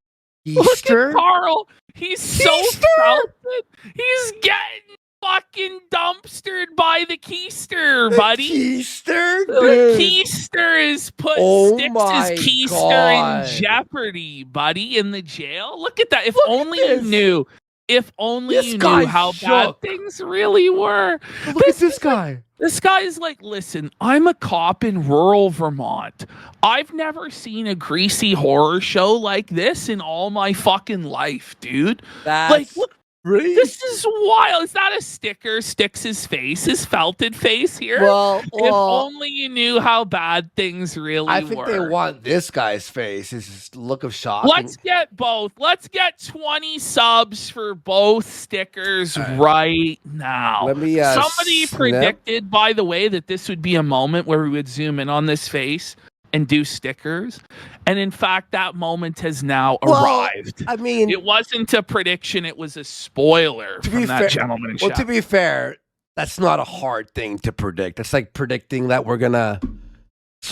Look at Carl. He's so salted. He's getting fucking dumpstered by the Keister, buddy. Keister? The Keister is put Styx's Keister in jeopardy, buddy, in the jail. Look at that. If only you knew. If only you knew how bad things really were. Look at this guy. This guy is like, listen, I'm a cop in rural Vermont. I've never seen a greasy horror show like this in all my fucking life, dude. Like, look. This is wild. Is that a sticker? Styx's face, his felted face here? Well, if only you knew how bad things really were. I think they want this guy's face. His look of shock. Let's get both. Let's get 20 subs for both stickers right now. Let me, somebody predicted, by the way, that this would be a moment where we would zoom in on this face and do stickers. And in fact, that moment has now arrived. I mean, it wasn't a prediction, it was a spoiler from that gentleman in chat. To be fair, that's not a hard thing to predict. It's like predicting that we're gonna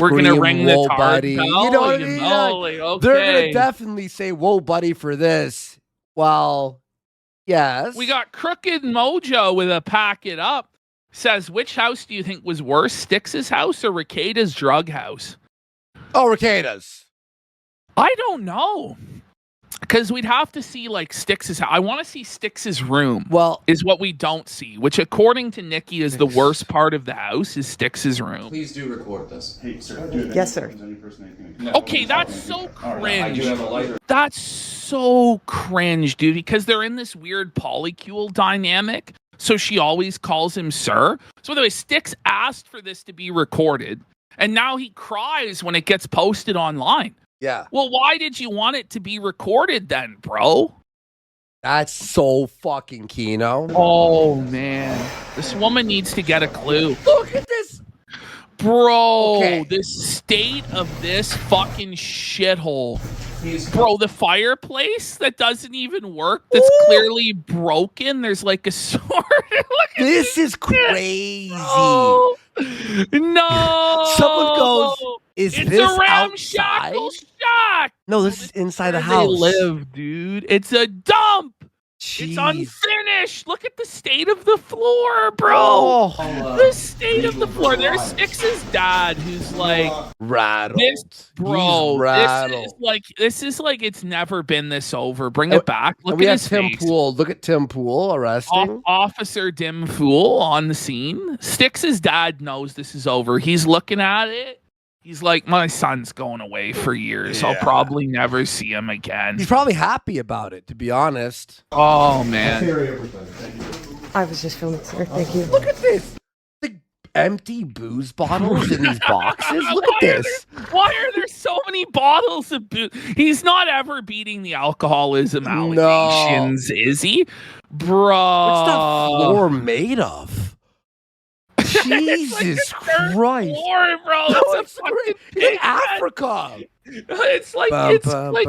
ring the tar buddy. bell. You know what I mean? Okay. They're gonna definitely say, whoa, buddy, for this. Well, yes. We got Crooked Mojo with a pack it up. Says, which house do you think was worse, Styx's house or Ricada's drug house? Oh, Ricada's. I don't know. Because we'd have to see, like, Styx's house. I want to see Styx's room. Well, is what we don't see, which, according to Nikki, is the worst part of the house, is Styx's room. Please do record this. Hey, sir. Yes, sir. Okay, that's so cringe. That's so cringe, dude, because they're in this weird polycule dynamic. So she always calls him sir. So, by the way, Styx asked for this to be recorded. And now he cries when it gets posted online. Yeah. Well, why did you want it to be recorded then, bro? That's so fucking Kino. Oh, man. This woman needs to get a clue. Look at this. Bro, the state of this fucking shithole. Bro, the fireplace that doesn't even work, that's clearly broken. There's like a sword. This is crazy. No. Someone goes, is it's this a ramshackle shack. No, this is inside the house. They live, dude. It's a dump. Jeez. It's unfinished. Look at the state of the floor, bro. The state of the floor. There's Styx's dad, who's like rattled. This is like it's never been this over. Bring it back. Look at his Tim face. Pool. Look at Tim Pool arresting Officer Dim Fool on the scene. Styx's dad knows this is over. He's looking at it. He's like, my son's going away for years. Yeah. I'll probably never see him again. He's probably happy about it, to be honest. Oh, man. I was just filming, sir. Thank you. Look at this. The empty booze bottles in these boxes. Look at this. Why are there so many bottles of booze? He's not ever beating the alcoholism allegations, is he? Bro. What's that floor made of? Jesus Christ! Floor, bro. No, it's great. In Africa. It's like it's like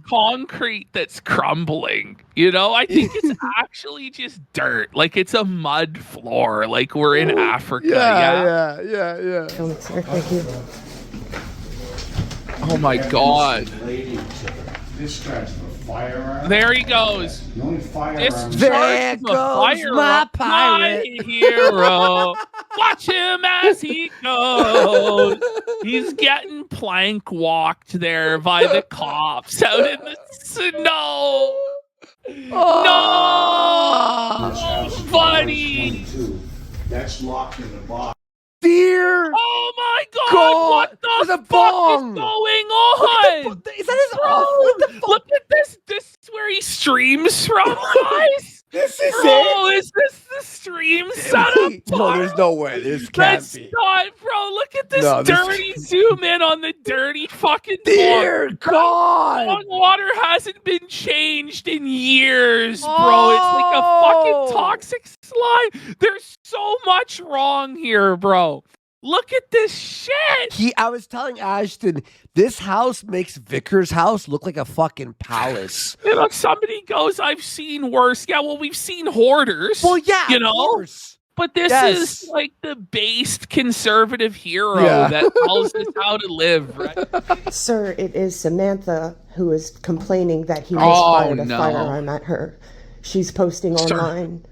concrete that's crumbling. You know, I think it's actually just dirt. Like it's a mud floor. Like we're in Africa. Yeah. Thank you. Oh my God. There he goes. There goes my pirate. My hero. Watch him as he goes. He's getting plank walked there by the cops out in the snow. No, buddy. That's locked in the box. Dear. Oh my God! What the fuck is going on? Is that his what the fuck? Look at this. This is where he streams from, guys. This is it. Is this the stream setup? No, there's no way. This can't be. Not, bro. Look at this dirty zoom in on the dirty fucking Dear God. Long water hasn't been changed in years, bro. It's like a fucking toxic slime. There's so much wrong here, bro. Look at this shit. I was telling Ashton, this house makes Vickers' house look like a fucking palace. You know, somebody goes, I've seen worse. Yeah, well, we've seen hoarders. Well, yeah, you know. Of course. But this is like the based conservative hero that tells us how to live, right? Sir, it is Samantha who is complaining that he misfired a firearm at her. She's posting online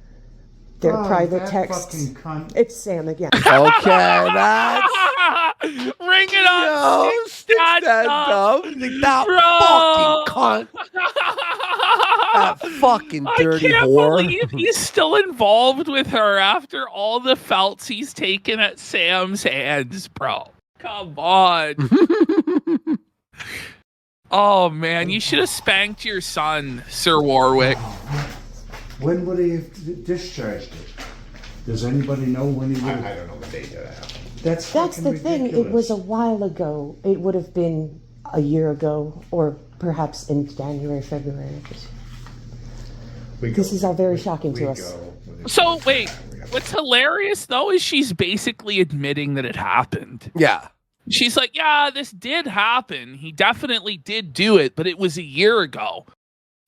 their private texts. It's Sam again. Okay, that's... Ring it up. That fucking cunt. That fucking dirty whore. I can't believe he's still involved with her after all the felts he's taken at Sam's hands, bro. Come on. Oh, man. You should have spanked your son, Sir Warwick. When would he have discharged it? Does anybody know when he would have... I don't know the date of that. That's the thing. It was a while ago. It would have been a year ago, or perhaps in January, February of this year. This is all very shocking to us. So, wait. What's hilarious, though, is she's basically admitting that it happened. Yeah. She's like, yeah, this did happen. He definitely did do it, but it was a year ago.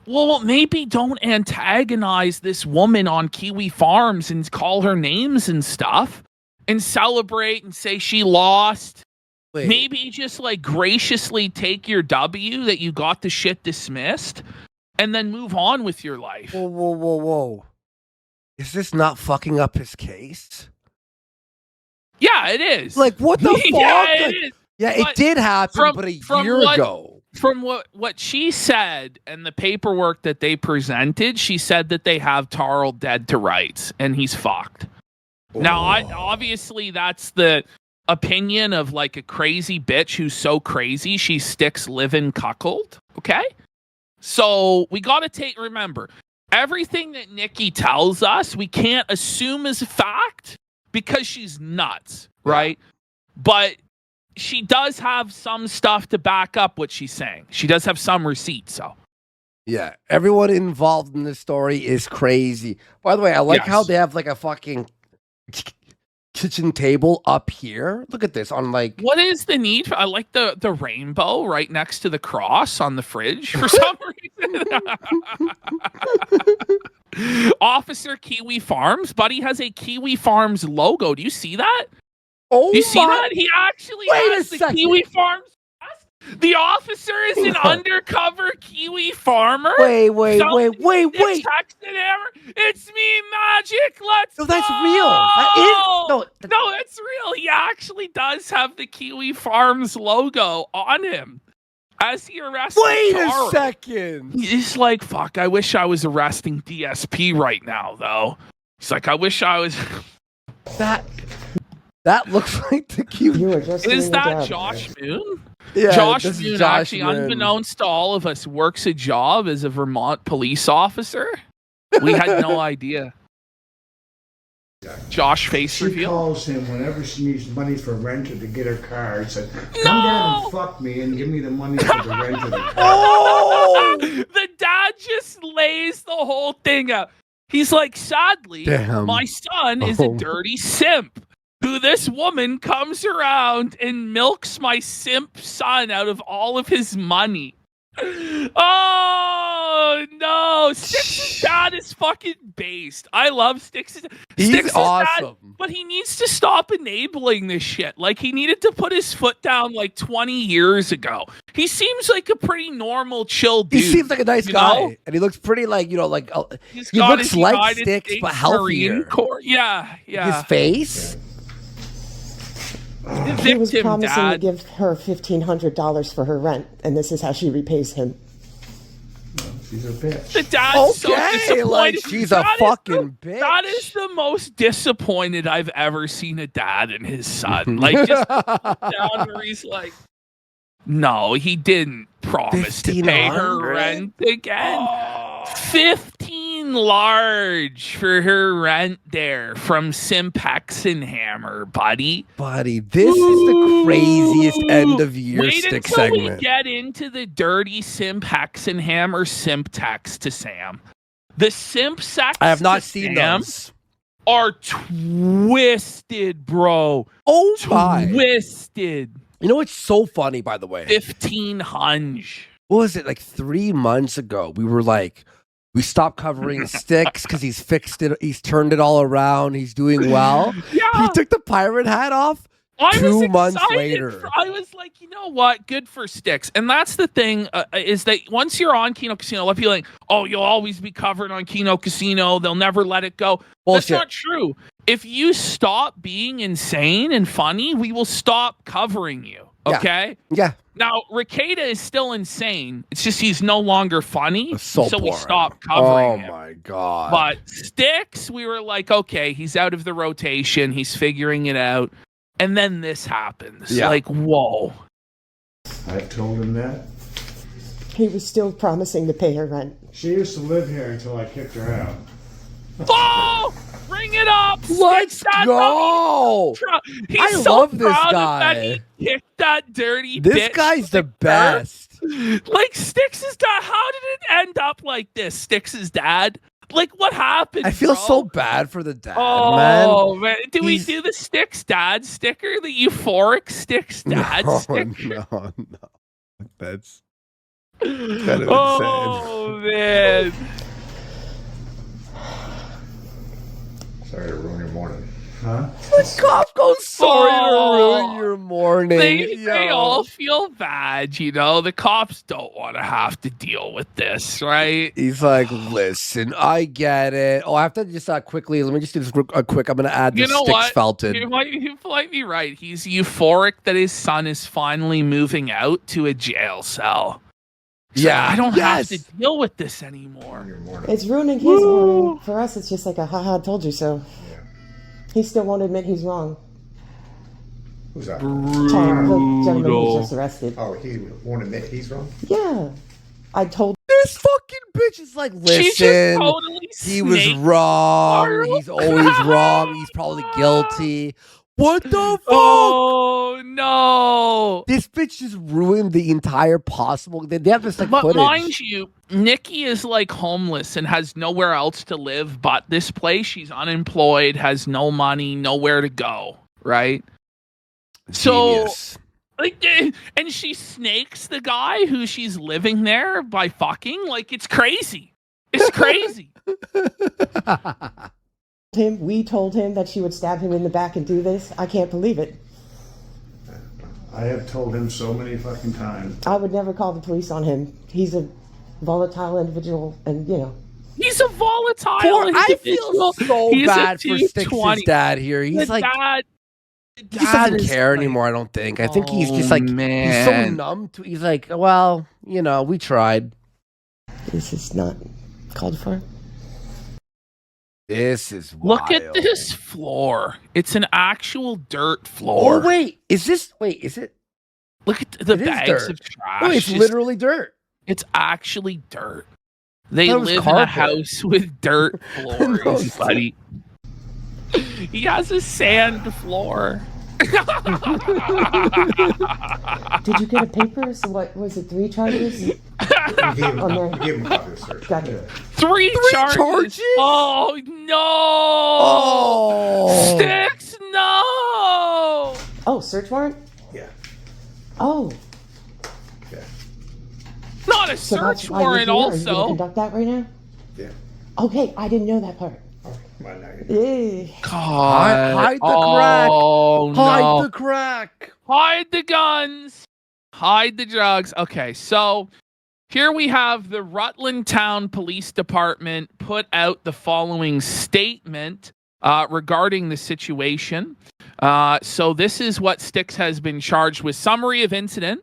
Well, maybe don't antagonize this woman on Kiwi Farms and call her names and stuff and celebrate and say she lost. Wait. Maybe just like graciously take your W that you got the shit dismissed and then move on with your life. Whoa. Is this not fucking up his case? Yeah, it is. Like, what the fuck? Yeah, it is. Yeah, it did happen, but a year ago. From what she said and the paperwork that they presented, she said that they have Tarl dead to rights and he's fucked. Now, obviously, that's the opinion of like a crazy bitch who's so crazy she sticks living cuckold. Okay, so we got to remember everything that Nikki tells us. We can't assume as fact because she's nuts, right? But she does have some stuff to back up what she's saying. She does have some receipts, so. Yeah, everyone involved in this story is crazy. By the way, I like how they have like a fucking kitchen table up here. Look at this on like... What is the need for... I like the rainbow right next to the cross on the fridge for some reason. Officer Kiwi Farms. Buddy has a Kiwi Farms logo. Do you see that? Oh, you see that? He actually has the Kiwi Farms. The officer is an undercover Kiwi farmer. Wait. Styxhexenhammer. It's me, Magic. Let's go. That's real. That is no, that's real. He actually does have the Kiwi Farms logo on him as he arrests. Wait a second. He's like, fuck. I wish I was arresting DSP right now, though. He's like, I wish I was. That looks like the Kiwi. Is that Josh Moon? Yeah, Josh Moon actually, unbeknownst to all of us, works a job as a Vermont police officer. We had no idea. Josh face reveal. She calls him whenever she needs money for rent or to get her car. And said, "Come down and fuck me and give me the money for the rent of the car." Oh! The dad just lays the whole thing out. He's like, sadly, my son is a dirty simp. Who this woman comes around and milks my simp son out of all of his money. Oh, no. Styx's dad is fucking based. I love Styx's. He's awesome. Dad, but he needs to stop enabling this shit. Like, he needed to put his foot down like 20 years ago. He seems like a pretty normal, chill dude. He seems like a nice guy. Know? And he looks pretty like, he looks like Styx, but healthier. Yeah. His face? He was promising to give her $1,500 for her rent, and this is how she repays him. She's a bitch. The dad's so disappointed. Like she's a fucking bitch. That is the most disappointed I've ever seen a dad in his son. Like just down where he's like, no, he didn't promise to pay her rent again. Oh. 15 large for her rent there from Styxhexenhammer, buddy. Buddy, this is the craziest end of year Styx segment. We get into the dirty Styxhexenhammer simp text to Sam. The simp sex I have not seen those. Are twisted, bro. Oh my. Twisted. You know what's so funny, by the way? 1500. What was it, like 3 months ago? We were like, we stopped covering Styx because he's fixed it. He's turned it all around. He's doing well. Yeah. He took the pirate hat off. 2 months later. I was like, you know what? Good for Styx. And that's the thing, is that once you're on Kino Casino, a lot of people are like, oh, you'll always be covered on Kino Casino. They'll never let it go. Bullshit. That's not true. If you stop being insane and funny, we will stop covering you. Okay? Yeah. Now, Ricada is still insane. It's just he's no longer funny. So we stopped covering him. Oh, my God. But Styx, we were like, okay, he's out of the rotation. He's figuring it out. And then this happens. Yeah. Like, whoa. I told him that. He was still promising to pay her rent. She used to live here until I kicked her out. Oh! Bring it up! Let's go! He's love this guy. That he kicked that dirty bitch. This guy's the best. Like, Styx's dad. How did it end up like this? Styx's dad? Like, what happened? I feel bro? so bad for the dad, man. Do we do the Styx dad sticker? The euphoric Styx dad sticker? No. That's kind of insane. Oh, man. Sorry to ruin your morning. Huh? The cop goes, sorry to ruin your morning. They all feel bad, you know. The cops don't want to have to deal with this, right? He's like, listen, I get it. Oh, I have to just quickly, let me just do this quick. I'm going to add this Styx Felton. You might be right. He's euphoric that his son is finally moving out to a jail cell. So yeah, I don't have to deal with this anymore. It's ruining his morning. For us, it's just like a haha, told you so. Yeah. He still won't admit he's wrong. Who's that? Tom, the gentleman who was just arrested. Oh, he won't admit he's wrong? Yeah. I told this fucking bitch is like, listen, totally he was wrong. He's always wrong. He's probably guilty. What the fuck? Oh, no. This bitch just ruined the entire possible. They have this like footage. Mind you, Nikki is like homeless and has nowhere else to live but this place. She's unemployed, has no money, nowhere to go, right? Genius. So, like, and she snakes the guy who she's living there by fucking. Like, it's crazy. It's crazy. We told him that she would stab him in the back and do this. I can't believe it. I have told him so many fucking times. I would never call the police on him. He's a volatile individual, and you know. He's a volatile individual. I feel so bad for Styx's dad here. He's like, he just doesn't care anymore, I don't think. I think he's just like, he's so numb to, he's like, well, you know, we tried. This is not called for. This is wild. Look at this floor. It's an actual dirt floor. Oh, is it? Look at the bags of trash. Oh, it's literally dirt. It's actually dirt. They live in a house with dirt floors, buddy. He has a sand floor. Did you get a paper? So what was it? 3 charges? We gave him a copy of search. Got it. 3 charges? Oh no! Oh, Styx, no! Oh, search warrant? Yeah. Oh. Okay. Not a search warrant. Also, are you gonna conduct that right now? Yeah. Okay, I didn't know that part. Well, now you Yeah. God. hide the crack. Oh, Hide the crack. Hide the guns. Hide the drugs. Okay, so here we have the Rutland Town Police Department put out the following statement regarding the situation. So this is what Styx has been charged with. Summary of incident.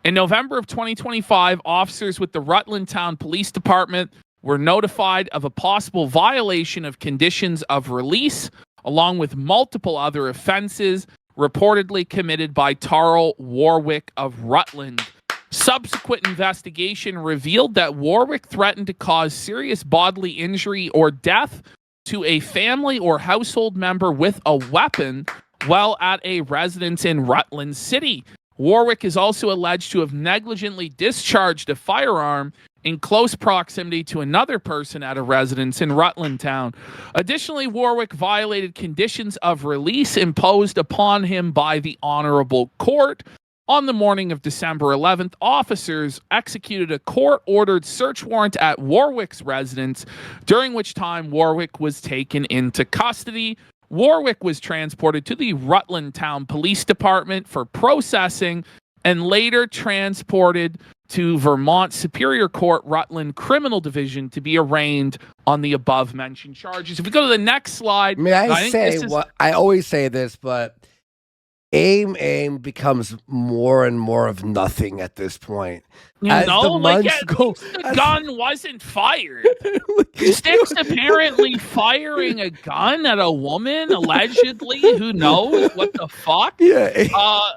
In November of 2025, officers with the Rutland Town Police Department were notified of a possible violation of conditions of release, along with multiple other offenses reportedly committed by Tarl Warwick of Rutland. Subsequent investigation revealed that Warwick threatened to cause serious bodily injury or death to a family or household member with a weapon while at a residence in Rutland City. Warwick is also alleged to have negligently discharged a firearm in close proximity to another person at a residence in Rutland Town. Additionally, Warwick violated conditions of release imposed upon him by the Honorable Court. On the morning of December 11th, officers executed a court-ordered search warrant at Warwick's residence, during which time Warwick was taken into custody. Warwick was transported to the Rutland Town Police Department for processing and later transported to Vermont Superior Court Rutland Criminal Division to be arraigned on the above-mentioned charges. If we go to the next slide... May I say what I always say this, but aim becomes more and more of nothing at this point. The gun wasn't fired. Styx apparently firing a gun at a woman, allegedly. Who knows what the fuck? Yeah.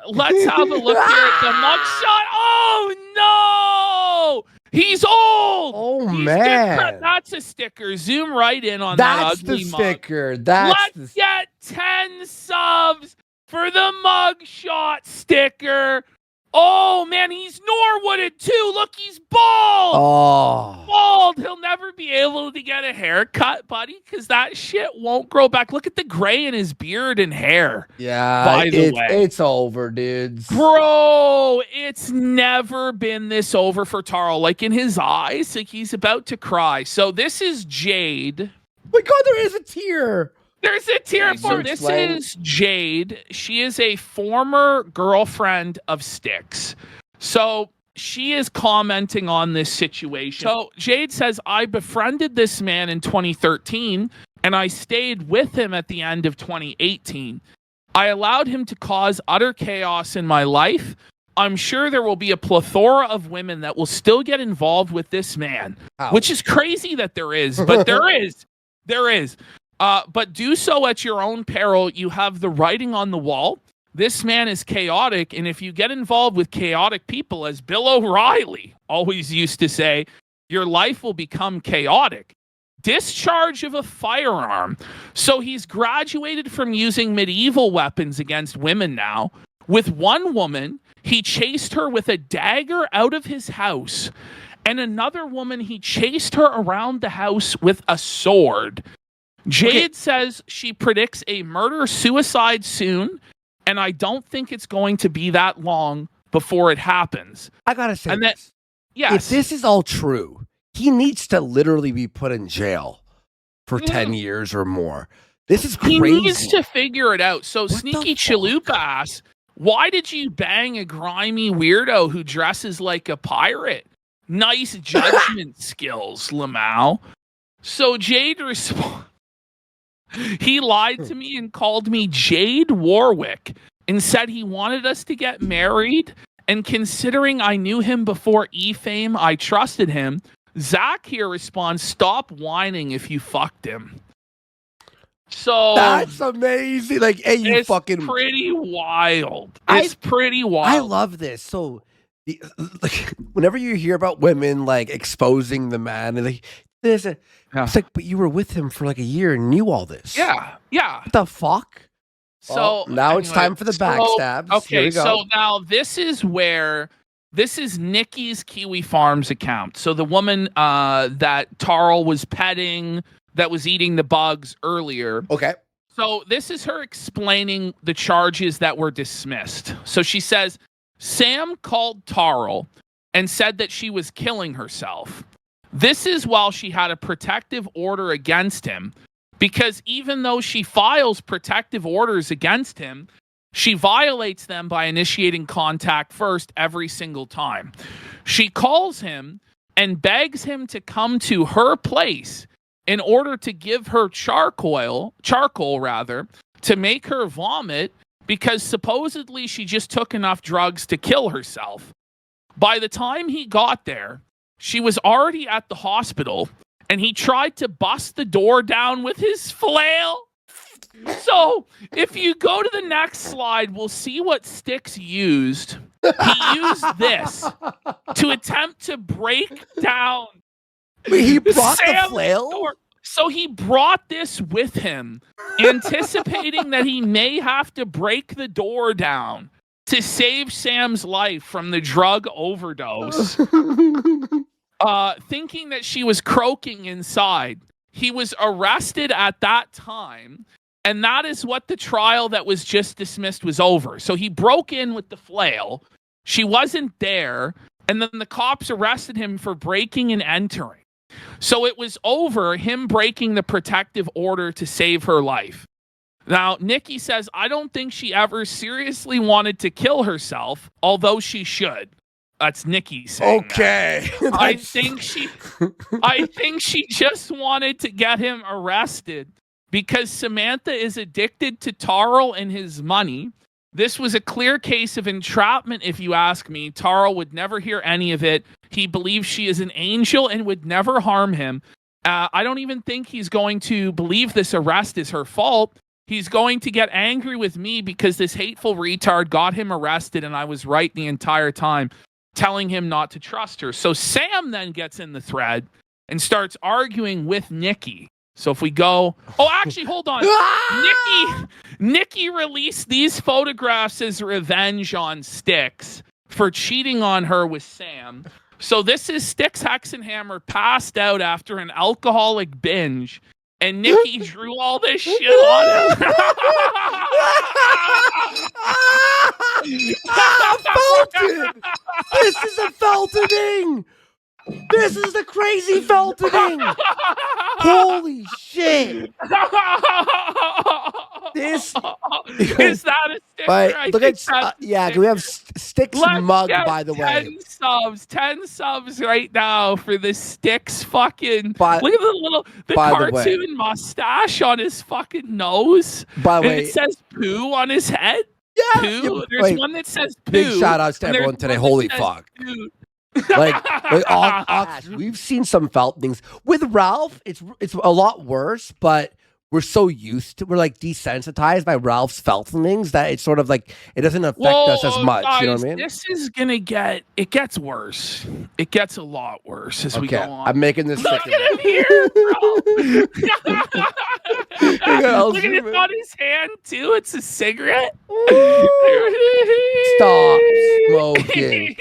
Let's have a look here at the mugshot. Oh no! He's old. Oh man, that's a sticker. Zoom right in on that ugly the mug. Sticker. Let's get 10 subs for the mugshot sticker. Oh, man, he's Norwooded, too. Look, he's bald. Oh. Bald. He'll never be able to get a haircut, buddy, because that shit won't grow back. Look at the gray in his beard and hair. Yeah, by the way. It's over, dudes. Bro, it's never been this over for Tarl. Like, in his eyes, like he's about to cry. So this is Jade. Oh my God, there is a tear. There's a tear for this is Jade. She is a former girlfriend of Styx. So she is commenting on this situation. So Jade says, I befriended this man in 2013 and I stayed with him at the end of 2018. I allowed him to cause utter chaos in my life. I'm sure there will be a plethora of women that will still get involved with this man, which is crazy that there is, but there is. There is. But do so at your own peril. You have the writing on the wall. This man is chaotic, and if you get involved with chaotic people, as Bill O'Reilly always used to say, your life will become chaotic. Discharge of a firearm. So he's graduated from using medieval weapons against women now. With one woman, he chased her with a dagger out of his house, and another woman, he chased her around the house with a sword. Jade says she predicts a murder-suicide soon, and I don't think it's going to be that long before it happens. I gotta say this. Yes. If this is all true, he needs to literally be put in jail for 10 years or more. This is crazy. He needs to figure it out. So, Sneaky Chalupa asks, why did you bang a grimy weirdo who dresses like a pirate? Nice judgment skills, Lamau. So, Jade responds, he lied to me and called me Jade Warwick and said he wanted us to get married. And considering I knew him before E-Fame, I trusted him. Zach here responds, stop whining if you fucked him. So that's amazing. Like, hey, you fucking pretty wild. It's pretty wild. I love this. So like, whenever you hear about women like exposing the man and like this, it's like, but you were with him for like a year and knew all this. Yeah. What the fuck? So now it's time for the backstabs. Okay, so now this is Nikki's Kiwi Farms account. So the woman that Tarl was petting, that was eating the bugs earlier. Okay. So this is her explaining the charges that were dismissed. So she says, Sam called Tarl and said that she was killing herself. This is while she had a protective order against him, because even though she files protective orders against him, she violates them by initiating contact first every single time. She calls him and begs him to come to her place in order to give her charcoal to make her vomit, because supposedly she just took enough drugs to kill herself. By the time he got there, she was already at the hospital, and he tried to bust the door down with his flail. So if you go to the next slide, we'll see what Styx used. He used this to attempt to break down. Wait, he brought the flail? Door. So he brought this with him, anticipating that he may have to break the door down to save Sam's life from the drug overdose. Thinking that she was croaking inside. He was arrested at that time, and that is what the trial that was just dismissed was over. So he broke in with the flail. She wasn't there, and then the cops arrested him for breaking and entering. So it was over, him breaking the protective order to save her life. Now, Nikki says, I don't think she ever seriously wanted to kill herself, although she should. That's Nikki saying okay. That. I think she just wanted to get him arrested because Samantha is addicted to Tarl and his money. This was a clear case of entrapment, if you ask me. Tarl would never hear any of it. He believes she is an angel and would never harm him. I don't even think he's going to believe this arrest is her fault. He's going to get angry with me because this hateful retard got him arrested and I was right the entire time, telling him not to trust her. So Sam then gets in the thread and starts arguing with Nikki. So if we go... Oh, actually, hold on. Nikki released these photographs as revenge on Styx for cheating on her with Sam. So this is Styxhexenhammer passed out after an alcoholic binge, and Nikki drew all this shit on him. Felton! This is a Feltoning! This is the crazy Feltoning! Holy shit! This is that a sticker? Right, look at yeah. We have Styx mug, by the way. 10 subs right now for the Styx fucking. Look at the cartoon mustache on his fucking nose. By the way, it says poo on his head. Yeah, poo. There's one that says poo. Big shout outs to everyone today. Holy fuck! We've seen some Feltonings with Ralph. It's a lot worse, but we're so used to, we're like desensitized by Ralph's Feltonings that it's sort of like it doesn't affect us as much. Guys, you know what I mean? This is gonna it gets worse. It gets a lot worse as we go on. I'm making this. Look at him here, bro. Look at it on his hand too. It's a cigarette. Stop smoking.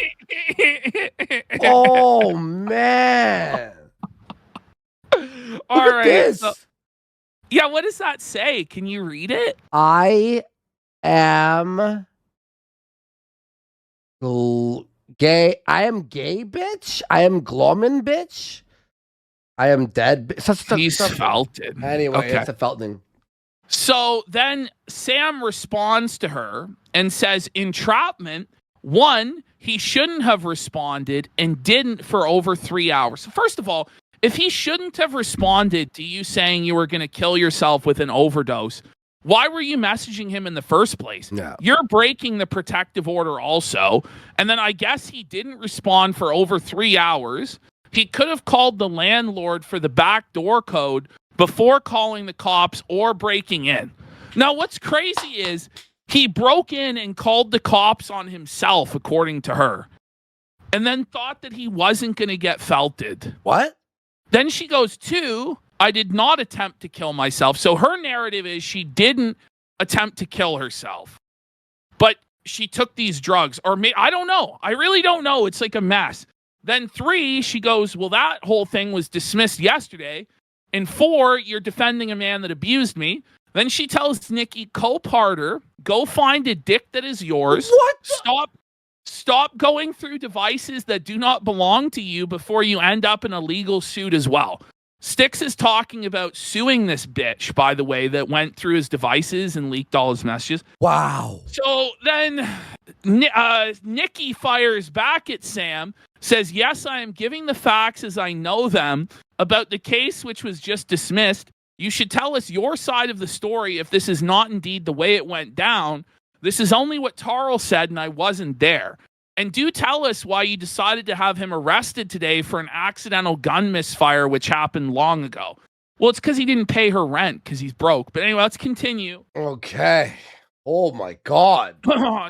Oh man. All right. This. Yeah, what does that say? Can you read it? I am gay. I am gay, bitch. I am Gloman, bitch. I am dead. He's Felton. Anyway, okay. It's a Felton. So then Sam responds to her and says, entrapment, one, he shouldn't have responded and didn't for over 3 hours. So first of all, if he shouldn't have responded to you saying you were going to kill yourself with an overdose, why were you messaging him in the first place? No. You're breaking the protective order also. And then I guess he didn't respond for over 3 hours. He could have called the landlord for the back door code before calling the cops or breaking in. Now, what's crazy is he broke in and called the cops on himself, according to her, and then thought that he wasn't going to get felted. What? Then she goes, 2, I did not attempt to kill myself. So her narrative is she didn't attempt to kill herself, but she took these drugs. Or I don't know. I really don't know. It's like a mess. Then 3, she goes, well, that whole thing was dismissed yesterday. And 4, you're defending a man that abused me. Then she tells Nikki, co-parter, go find a dick that is yours. What? Stop going through devices that do not belong to you before you end up in a legal suit as well. Styx is talking about suing this bitch, by the way, that went through his devices and leaked all his messages. Wow. So then Nikki fires back at Sam, says, yes, I am giving the facts as I know them about the case which was just dismissed. You should tell us your side of the story if this is not indeed the way it went down. This is only what Tarl said, and I wasn't there. And do tell us why you decided to have him arrested today for an accidental gun misfire, which happened long ago. Well, it's because he didn't pay her rent because he's broke. But anyway, let's continue. Okay. Oh, my God.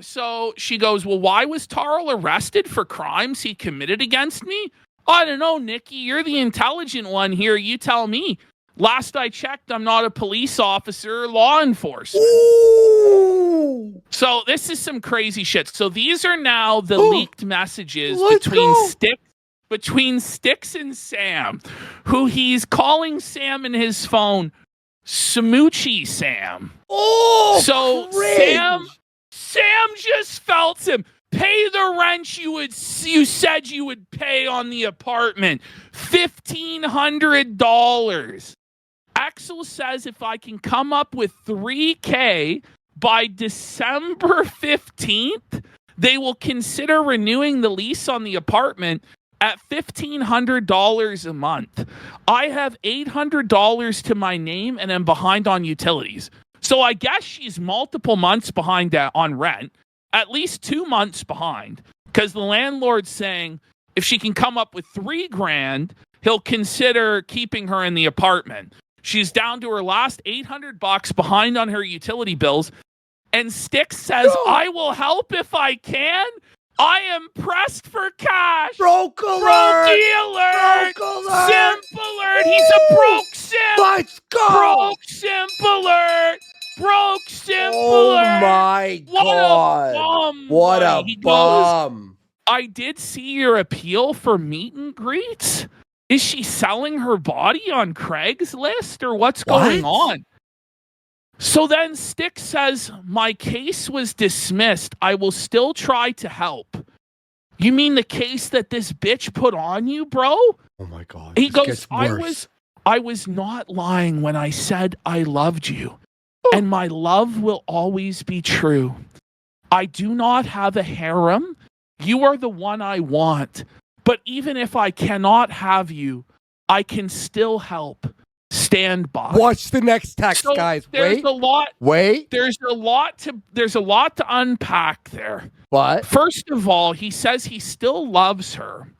So she goes, well, why was Tarl arrested for crimes he committed against me? I don't know, Nikki. You're the intelligent one here. You tell me. Last I checked, I'm not a police officer or law enforcement. Ooh. So this is some crazy shit. So these are now the leaked messages between Styx and Sam, who he's calling Sam in his phone Smoochie Sam. Oh, so cringe. Sam just felt him. Pay the rent you said you would pay on the apartment. $1,500. Axel says if I can come up with $3,000 by December 15th, they will consider renewing the lease on the apartment at $1,500 a month. I have $800 to my name and am behind on utilities. So I guess she's multiple months behind on rent, at least 2 months behind, because the landlord's saying if she can come up with $3,000, he'll consider keeping her in the apartment. She's down to her last $800 behind on her utility bills. And Styx says, I will help if I can. I am pressed for cash. Broke alert. Alert. Broke alert. Simp alert. He's a broke simp. Let's go. Broke simp alert. Broke simp alert. Oh, my God. What a bum. I did see your appeal for meet and greets. Is she selling her body on Craigslist or what's going on? So then Styx says, my case was dismissed. I will still try to help. You mean the case that this bitch put on you, bro? Oh my God. He goes, I was not lying when I said I loved you. And my love will always be true. I do not have a harem. You are the one I want. But even if I cannot have you, I can still help. Stand by. Watch the next text, guys. There's a lot. Wait. There's a lot to unpack there. What? First of all, he says he still loves her.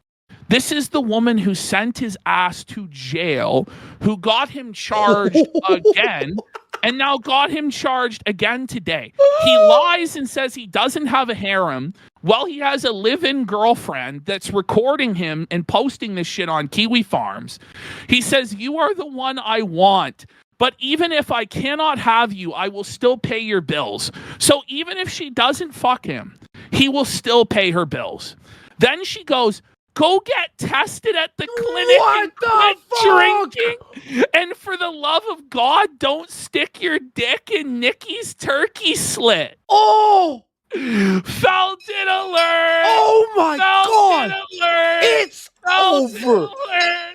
This is the woman who sent his ass to jail, who got him charged again, and now got him charged again today. He lies and says he doesn't have a harem. Well, he has a live-in girlfriend that's recording him and posting this shit on Kiwi Farms. He says, you are the one I want. But even if I cannot have you, I will still pay your bills. So even if she doesn't fuck him, he will still pay her bills. Then she goes, go get tested at the clinic and quit drinking. And for the love of God, don't stick your dick in Nikki's turkey slit. Oh! Felt it alert! Oh my God! Alert. It's over!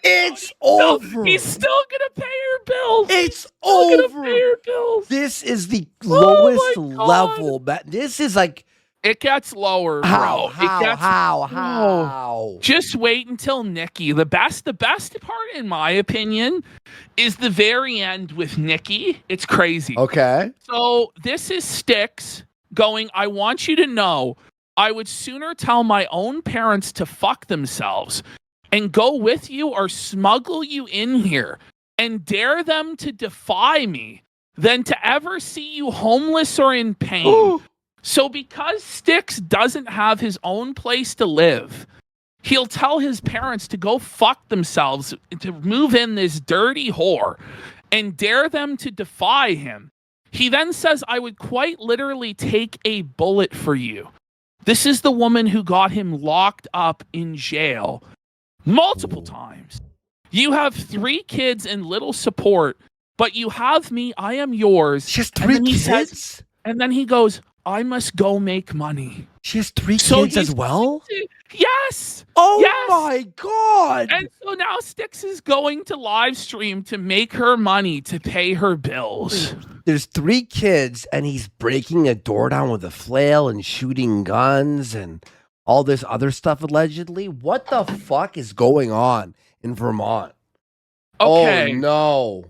It's over! He's still gonna pay her bills! It's over! Gonna pay her bills. This is the lowest level. This is like... It gets lower, bro. How? Just wait until Nikki. The best part, in my opinion, is the very end with Nikki. It's crazy. Okay. So this is Styx going, I want you to know, I would sooner tell my own parents to fuck themselves and go with you or smuggle you in here and dare them to defy me than to ever see you homeless or in pain. Ooh. So because Styx doesn't have his own place to live, he'll tell his parents to go fuck themselves, to move in this dirty whore and dare them to defy him. He then says, I would quite literally take a bullet for you. This is the woman who got him locked up in jail multiple times. You have 3 kids and little support, but you have me. I am yours. She has 3 kids? And then he goes, I must go make money. She has 3 kids as well? Yes. Oh yes. My God. And so now Styx is going to live stream to make her money to pay her bills. There's 3 kids and he's breaking a door down with a flail and shooting guns and all this other stuff allegedly. What the fuck is going on in Vermont? Okay. Oh no.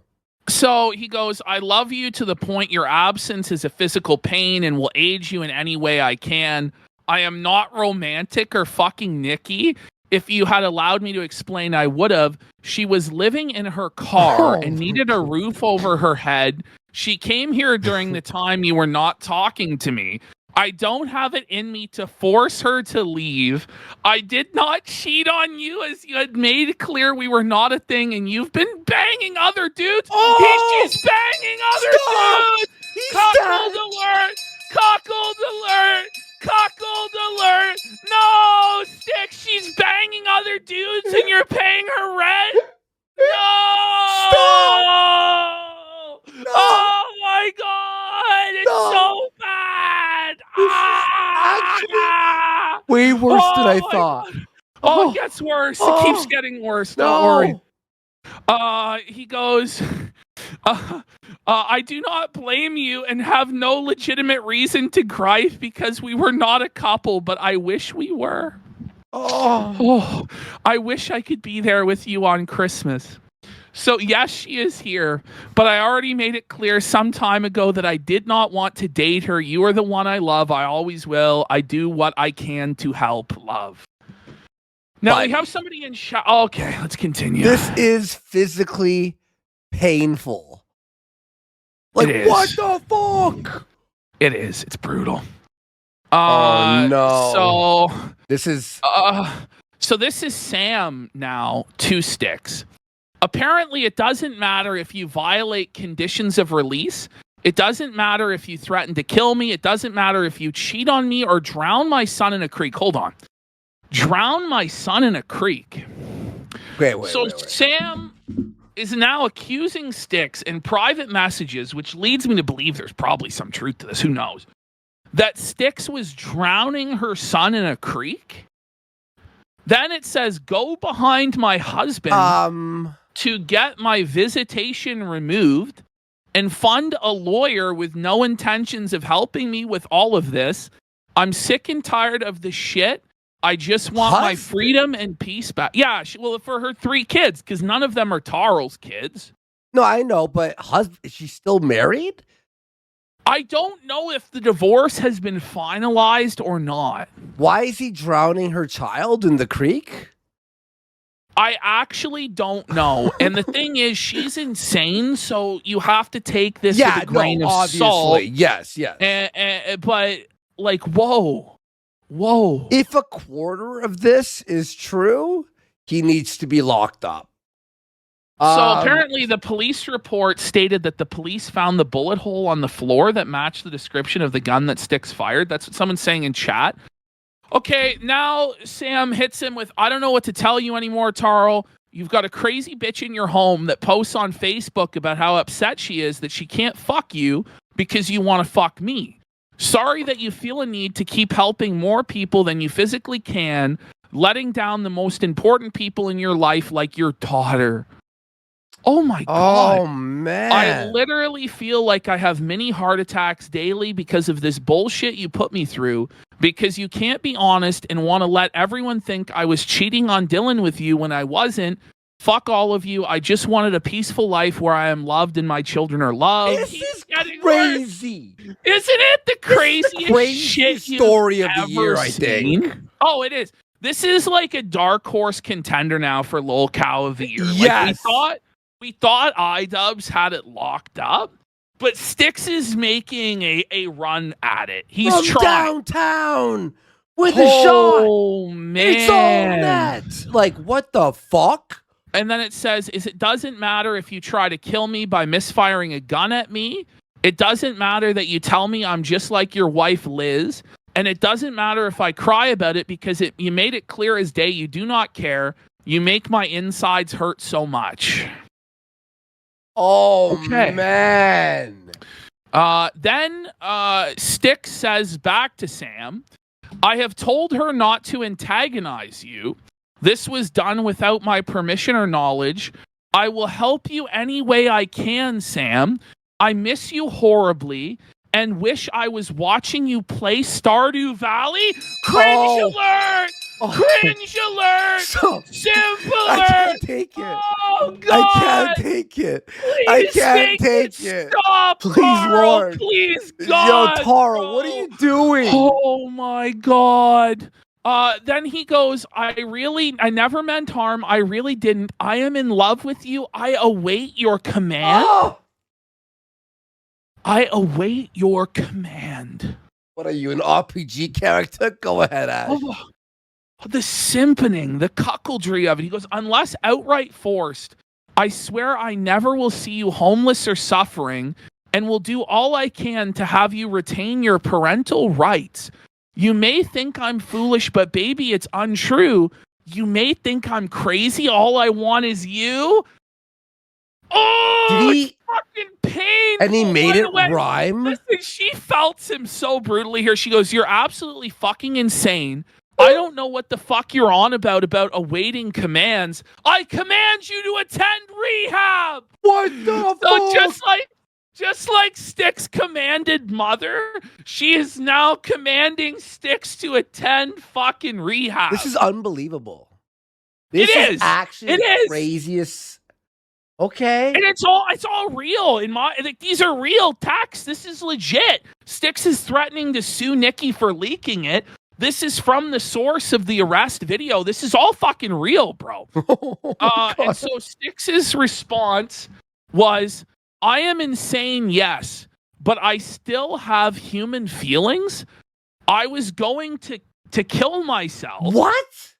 So he goes, I love you to the point your absence is a physical pain and will aid you in any way I can. I am not romantic or fucking Nikki. If you had allowed me to explain, I would have. She was living in her car and needed a roof over her head. She came here during the time you were not talking to me. I don't have it in me to force her to leave. I did not cheat on you, as you had made clear we were not a thing, and you've been banging other dudes. She's banging other dudes. Cuckold alert! Cuckold alert! Cuckold alert! No, Styx, she's banging other dudes, and you're paying her rent. No! No! Oh my God! It's so bad! Actually way worse than I thought. God. Oh, it gets worse. It keeps getting worse. Don't worry. He goes, I do not blame you and have no legitimate reason to gripe because we were not a couple, but I wish we were. Oh, I wish I could be there with you on Christmas. So yes, she is here, but I already made it clear some time ago that I did not want to date her. You are the one I love. I always will. I do what I can to help love. Now we have somebody in shock. Okay, let's continue. This is physically painful. Like, what the fuck? It is. It's brutal. Oh no. So this is this is Sam now to Styx. Apparently, it doesn't matter if you violate conditions of release. It doesn't matter if you threaten to kill me. It doesn't matter if you cheat on me or drown my son in a creek. Hold on. Drown my son in a creek. Wait. Sam is now accusing Styx in private messages, which leads me to believe there's probably some truth to this. Who knows? That Styx was drowning her son in a creek. Then it says, go behind my husband to get my visitation removed and fund a lawyer with no intentions of helping me with all of this. I'm sick and tired of the shit. I just want my freedom and peace back. Yeah, well, for her 3 kids, because none of them are Tarl's kids. No, I know, but is she still married? I don't know if the divorce has been finalized or not. Why is he drowning her child in the creek? I actually don't know. And the thing is, she's insane, so you have to take this with a grain of salt. Yes. But, like, whoa. If a quarter of this is true, he needs to be locked up. So apparently the police report stated that the police found the bullet hole on the floor that matched the description of the gun that Styx fired. That's what someone's saying in chat. Okay, now Sam hits him with, I don't know what to tell you anymore, Tarl. You've got a crazy bitch in your home that posts on Facebook about how upset she is that she can't fuck you because you want to fuck me. Sorry that you feel a need to keep helping more people than you physically can, letting down the most important people in your life like your daughter. Oh my God. Oh man. I literally feel like I have many heart attacks daily because of this bullshit you put me through, because you can't be honest and want to let everyone think I was cheating on Dylan with you when I wasn't. Fuck all of you. I just wanted a peaceful life where I am loved and my children are loved. This is crazy. Isn't it the craziest shit story of the year, I think? Oh, it is. This is like a dark horse contender now for Lol Cow of the Year. Yes. Like we thought iDubbbz had it locked up, but Styx is making a run at it. He's from trying downtown with a shot. Oh man, it's all net. Like, what the fuck? And then it says, it doesn't matter if you try to kill me by misfiring a gun at me. It doesn't matter that you tell me I'm just like your wife, Liz. And it doesn't matter if I cry about it because you made it clear as day you do not care. You make my insides hurt so much. Oh, man. Then Styx says back to Sam, I have told her not to antagonize you. This was done without my permission or knowledge. I will help you any way I can, Sam. I miss you horribly and wish I was watching you play Stardew Valley. Cringe alert! Cringe alert! Simple alert! I can't take it. Oh, God! I can't take it. Please I can't make take it. it. Stop, Please, Carl. Lord. Please, God. Yo, Taro, bro. what are you doing? Oh, my God. Then he goes, I never meant harm. I really didn't. I am in love with you. I await your command. Oh! I await your command. What are you, an RPG character? Go ahead, Ash. Oh, the simpening, the cuckoldry of it. He goes, unless outright forced, I swear I never will see you homeless or suffering, and will do all I can to have you retain your parental rights. You may think I'm foolish, but baby, it's untrue. You may think I'm crazy. All I want is you. Oh, Did he, it's fucking pain. and he made it rhyme? Listen, she felts him so brutally here. She goes, you're absolutely fucking insane. I don't know what the fuck you're on about awaiting commands. I command you to attend rehab. What the So fuck? just like Styx commanded Mother, she is now commanding Styx to attend fucking rehab. This is unbelievable. This It is is. actually It the is. craziest. Okay. And it's all real. These are real texts. This is legit. Styx is threatening to sue Nikki for leaking it. This is from the source of the arrest video. This is all fucking real, bro. And so Styx's response was, I am insane, yes, but I still have human feelings. I was going to kill myself. What?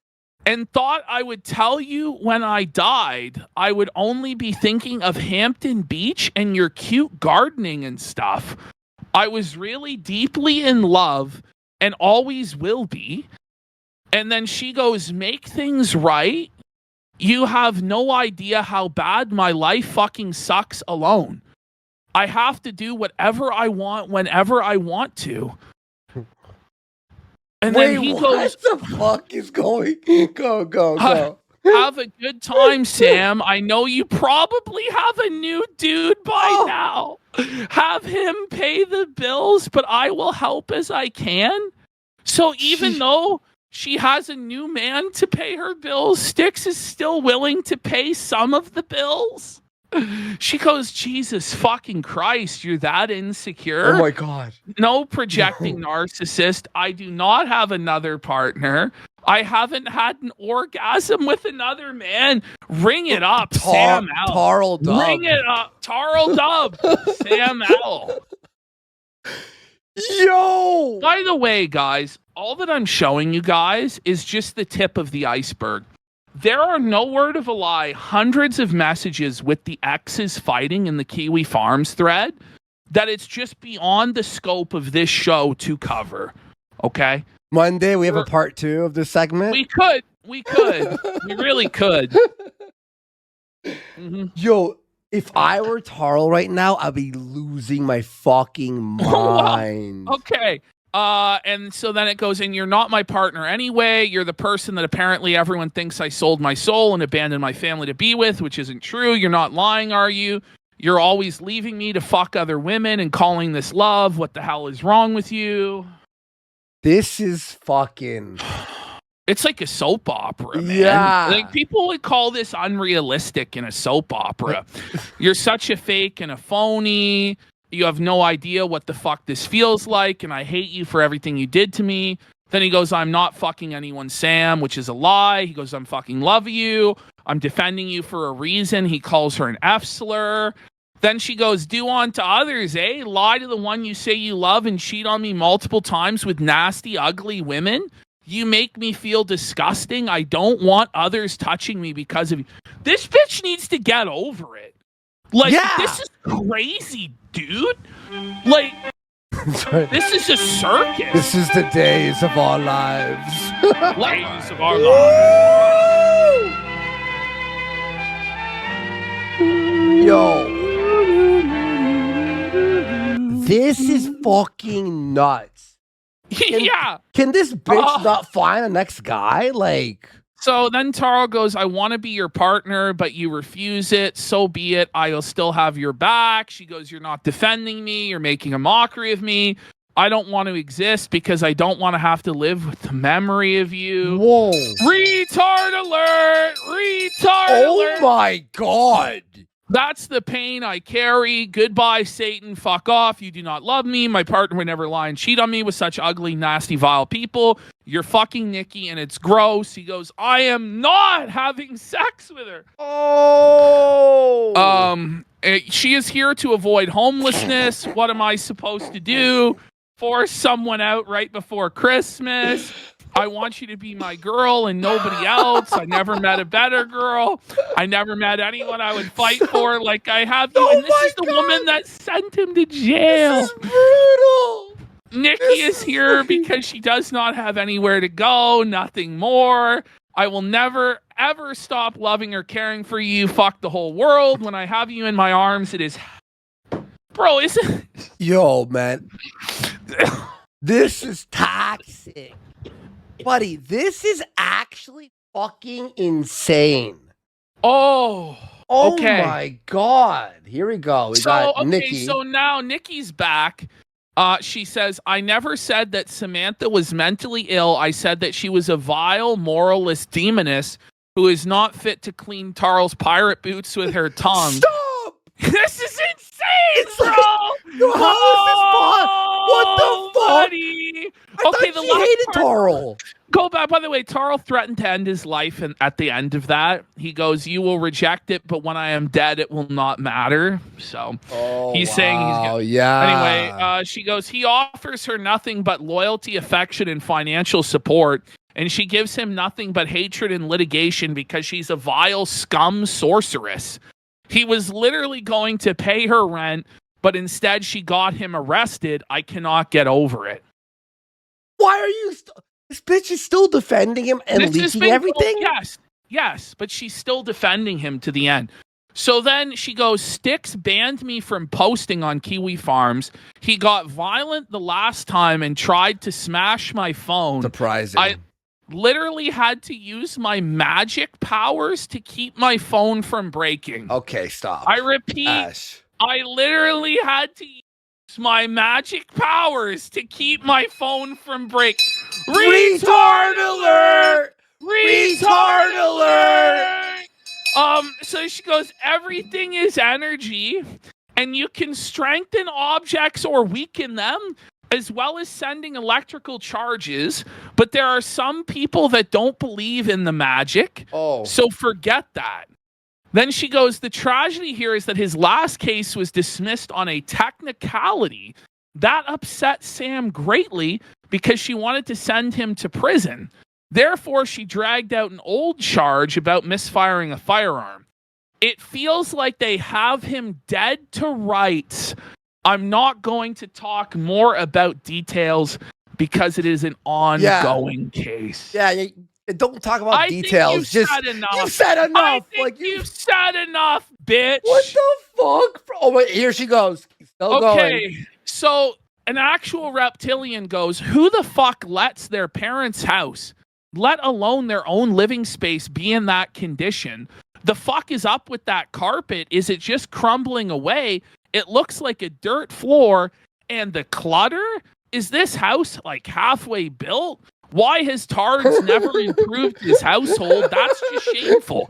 And thought I would tell you when I died. I would only be thinking of Hampton Beach and your cute gardening and stuff. I was really deeply in love and always will be. And then she goes, make things right. You have no idea how bad my life fucking sucks alone. I have to do whatever I want whenever I want to. And Wait, then he what goes, the fuck is going? Go. Have a good time, Sam. I know you probably have a new dude by now. Have him pay the bills, but I will help as I can. So even though she has a new man to pay her bills, Styx is still willing to pay some of the bills. She goes, Jesus fucking Christ, you're that insecure? Oh my God. No projecting narcissist. I do not have another partner. I haven't had an orgasm with another man. Ring it up, Sam L. Tarl Dub. Ring it up, Tarl Dub. Sam L. Yo! By the way, guys, all that I'm showing you guys is just the tip of the iceberg. There are, no word of a lie, hundreds of messages with the exes fighting in the Kiwi Farms thread that it's just beyond the scope of this show to cover. Okay? Monday, we have a part 2 of this segment. We could. We really could. Mm-hmm. Yo, if I were Tarl right now, I'd be losing my fucking mind. Okay. And so then it goes, and you're not my partner anyway. You're the person that apparently everyone thinks I sold my soul and abandoned my family to be with, which isn't true. You're not lying, are you? You're always leaving me to fuck other women and calling this love. What the hell is wrong with you? This is fucking... It's like a soap opera, man. Yeah. Like, people would call this unrealistic in a soap opera. You're such a fake and a phony. You have no idea what the fuck this feels like, and I hate you for everything you did to me. Then he goes, I'm not fucking anyone, Sam, which is a lie. He goes, I'm fucking love you. I'm defending you for a reason. He calls her an F-slur. Then she goes, do unto others, eh? Lie to the one you say you love and cheat on me multiple times with nasty, ugly women. You make me feel disgusting. I don't want others touching me because of you. This bitch needs to get over it. Like, This is crazy, dude. Like, this is a circus. This is the days of our lives. Days of our lives. Yo. This is fucking nuts. Can this bitch not find the next guy? Like... So then Taro goes, I want to be your partner, but you refuse it. So be it. I'll still have your back. She goes, you're not defending me. You're making a mockery of me. I don't want to exist because I don't want to have to live with the memory of you. Whoa. Retard alert! Retard alert! Oh my God. That's the pain I carry. Goodbye, Satan. Fuck off. You do not love me. My partner would never lie and cheat on me with such ugly, nasty, vile people. You're fucking Nikki and it's gross. He goes, I am not having sex with her. Oh. She is here to avoid homelessness. What am I supposed to do? Force someone out right before Christmas. I want you to be my girl and nobody else. I never met a better girl. I never met anyone I would fight for like I have you. And this is the woman that sent him to jail. This is brutal. Nikki is here because she does not have anywhere to go. Nothing more. I will never, ever stop loving or caring for you. Fuck the whole world. When I have you in my arms, it is... Bro, isn't... Yo, man. This is toxic. Buddy, this is actually fucking insane. Oh, okay. Oh my God. Here we go. We got Nikki. So now Nikki's back. She says, I never said that Samantha was mentally ill. I said that she was a vile, moralist demoness who is not fit to clean Tarl's pirate boots with her tongue. Stop! This is insane, bro! Yo, how is this fun? What the fuck? Buddy. I thought she hated Tarl. Go back. By the way, Tarl threatened to end his life, and at the end of that, he goes, you will reject it, but when I am dead, it will not matter. So he's saying he's gonna... Anyway, she goes, he offers her nothing but loyalty, affection, and financial support, and she gives him nothing but hatred and litigation because she's a vile scum sorceress. He was literally going to pay her rent, but instead she got him arrested. I cannot get over it. Why are you... This bitch is still defending him and leaking everything? Yes, but she's still defending him to the end. So then she goes, Styx banned me from posting on Kiwi Farms. He got violent the last time and tried to smash my phone. Surprising. I literally had to use my magic powers to keep my phone from breaking. Okay, stop. I repeat, Ash. I literally had to use my magic powers to keep my phone from breaking. Retard alert! Retard alert! So she goes, everything is energy, and you can strengthen objects or weaken them, as well as sending electrical charges, but there are some people that don't believe in the magic, so forget that. Then she goes, the tragedy here is that his last case was dismissed on a technicality. That upset Sam greatly because she wanted to send him to prison. Therefore, she dragged out an old charge about misfiring a firearm. It feels like they have him dead to rights. I'm not going to talk more about details because it is an ongoing case. Yeah, don't talk about details. You've said enough. You said enough. You've said enough, bitch. What the fuck? Oh, wait, here she goes. Still going. So an actual reptilian goes, who the fuck lets their parents' house, let alone their own living space, be in that condition? The fuck is up with that carpet? Is it just crumbling away? It looks like a dirt floor. And the clutter? Is this house like halfway built? Why has Tards never improved his household? That's just shameful.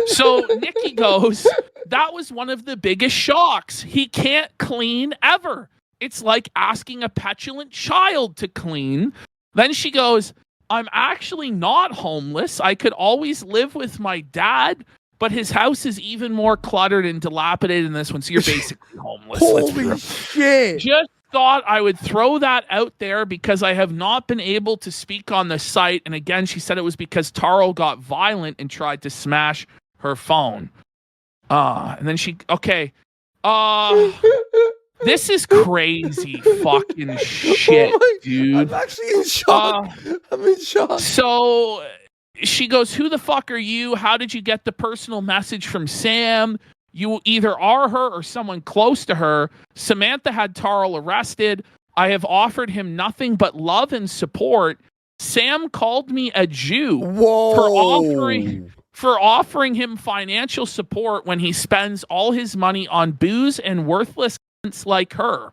So Nikki goes, that was one of the biggest shocks. He can't clean ever. It's like asking a petulant child to clean. Then she goes, I'm actually not homeless. I could always live with my dad, but his house is even more cluttered and dilapidated than this one. So you're basically homeless. Holy shit. Just thought I would throw that out there because I have not been able to speak on the site. And again, she said it was because Tarl got violent and tried to smash her phone. And then this is crazy fucking shit, dude. I'm actually in shock. I'm in shock. So she goes, who the fuck are you? How did you get the personal message from Sam? You either are her or someone close to her. Samantha had Tarl arrested. I have offered him nothing but love and support. Sam called me a Jew for offering him financial support when he spends all his money on booze and worthless like her.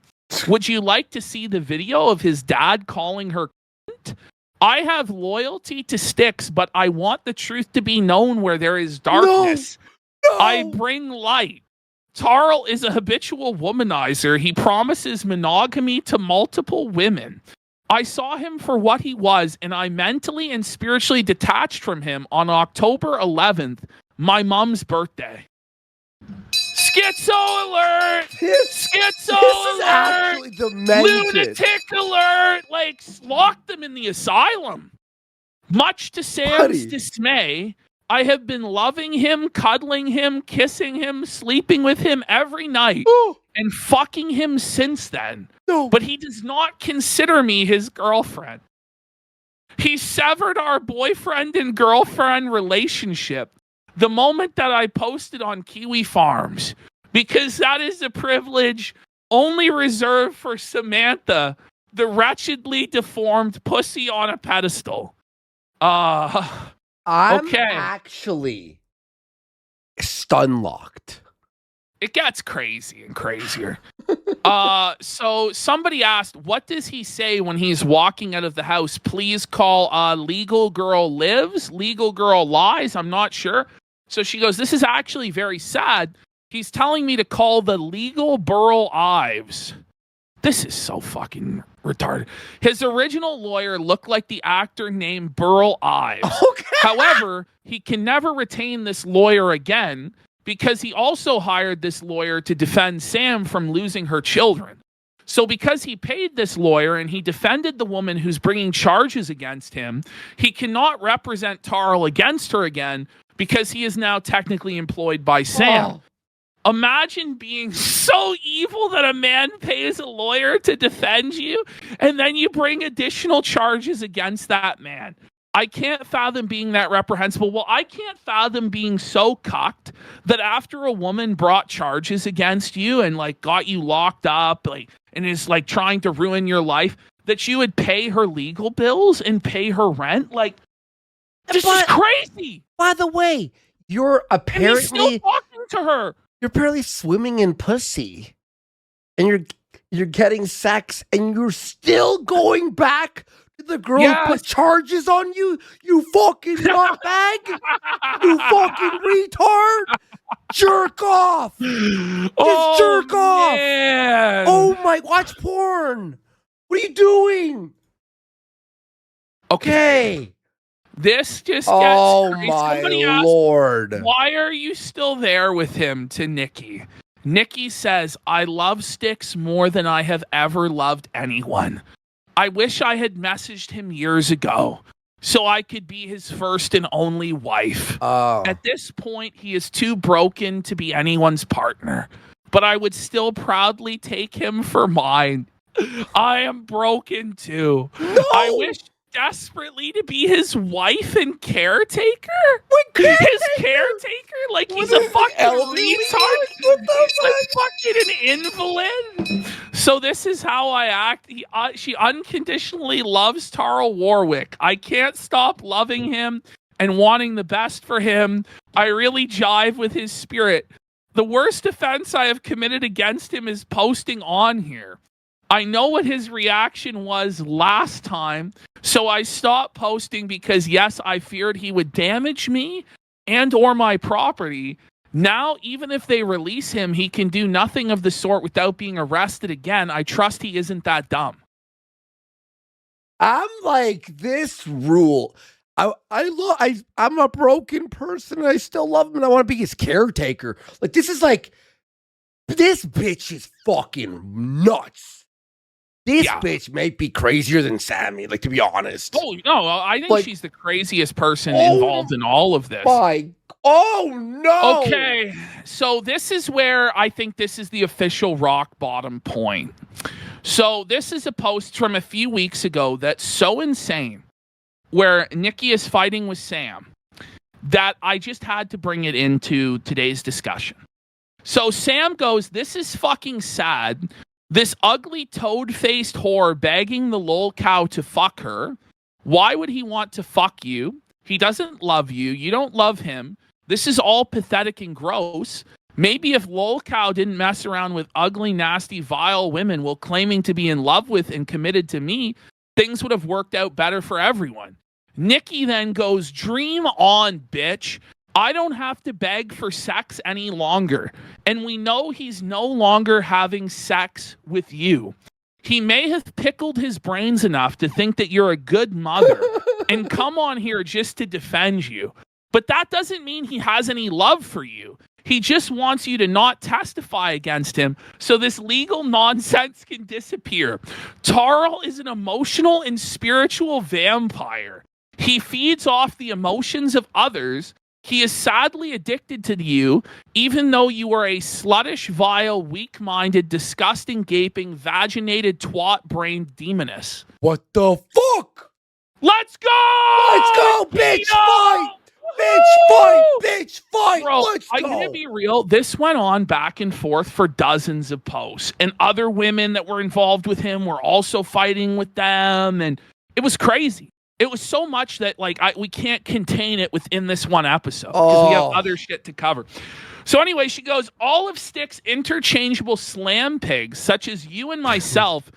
Would you like to see the video of his dad calling her cunt? I have loyalty to Styx, but I want the truth to be known where there is darkness. No. I bring light. Tarl is a habitual womanizer. He promises monogamy to multiple women. I saw him for what he was, and I mentally and spiritually detached from him on October 11th, my mom's birthday. Schizo alert! Schizo alert! Actually demented. Lunatic alert! Like, lock them in the asylum. Much to Sam's dismay, I have been loving him, cuddling him, kissing him, sleeping with him every night, and fucking him since then. No. But he does not consider me his girlfriend. He severed our boyfriend and girlfriend relationship the moment that I posted on Kiwi Farms, because that is a privilege only reserved for Samantha, the wretchedly deformed pussy on a pedestal. I'm okay. actually stun-locked. It gets crazy and crazier. So somebody asked, what does he say when he's walking out of the house? Please call legal girl lives, legal girl lies. I'm not sure. So she goes, this is actually very sad. He's telling me to call the legal Burl Ives. This is so fucking retarded. His original lawyer looked like the actor named Burl Ives. Okay. However, he can never retain this lawyer again because he also hired this lawyer to defend Sam from losing her children. So because he paid this lawyer and he defended the woman who's bringing charges against him, he cannot represent Tarl against her again because he is now technically employed by Sam. Oh. Imagine being so evil that a man pays a lawyer to defend you, and then you bring additional charges against that man. I can't fathom being that reprehensible. Well, I can't fathom being so cucked that after a woman brought charges against you and like got you locked up, like, and is like trying to ruin your life, that you would pay her legal bills and pay her rent. Like, this is crazy. By the way, you're apparently and he's still talking to her. You're apparently swimming in pussy, and you're getting sex, and you're still going back to the girl who put charges on you. You fucking nutbag! You fucking retard! Jerk off! Just jerk off! Man. Oh my! Watch porn. What are you doing? Okay. This just gets crazy. Somebody asked, Lord. why are you still there with him to Nikki? Nikki says, I love Styx more than I have ever loved anyone. I wish I had messaged him years ago so I could be his first and only wife. Oh. At this point, he is too broken to be anyone's partner, but I would still proudly take him for mine. I am broken too. No! I wish desperately to be his wife and caretaker. Caretaker? His caretaker? Like he's a fucking retard. He's like fucking an invalid. So this is how I act. She unconditionally loves Tarl Warwick. I can't stop loving him and wanting the best for him. I really jive with his spirit. The worst offense I have committed against him is posting on here. I know what his reaction was last time, so I stopped posting because, yes, I feared he would damage me and or my property. Now, even if they release him, he can do nothing of the sort without being arrested again. I trust he isn't that dumb. I'm like, this rule. I'm a broken person and I still love him and I want to be his caretaker. Like, this bitch is fucking nuts. This bitch may be crazier than Sammy, like, to be honest. Oh, no, I think she's the craziest person involved in all of this. Oh, no. Okay, so this is where I think this is the official rock bottom point. So this is a post from a few weeks ago that's so insane, where Nikki is fighting with Sam, that I just had to bring it into today's discussion. So Sam goes, this is fucking sad. This ugly toad-faced whore begging the lol cow to fuck her. Why would he want to fuck you? He doesn't love you. You don't love him. This is all pathetic and gross. Maybe if Lolcow didn't mess around with ugly, nasty, vile women while claiming to be in love with and committed to me, things would have worked out better for everyone. Nikki then goes, dream on, bitch. I don't have to beg for sex any longer. And we know he's no longer having sex with you. He may have pickled his brains enough to think that you're a good mother and come on here just to defend you. But that doesn't mean he has any love for you. He just wants you to not testify against him so this legal nonsense can disappear. Tarl is an emotional and spiritual vampire. He feeds off the emotions of others. He is sadly addicted to you, even though you are a sluttish, vile, weak-minded, disgusting, gaping, vaginated, twat-brained demoness. What the fuck? Let's go! Let's go, bitch! Kino! Fight! Bitch, fight! Bitch, fight! Bro, Let's I'm go! going to be real. This went on back and forth for dozens of posts. And other women that were involved with him were also fighting with them. And it was crazy. It was so much that we can't contain it within this one episode because we have other shit to cover. So anyway, she goes, all of Styx interchangeable slam pigs, such as you and myself.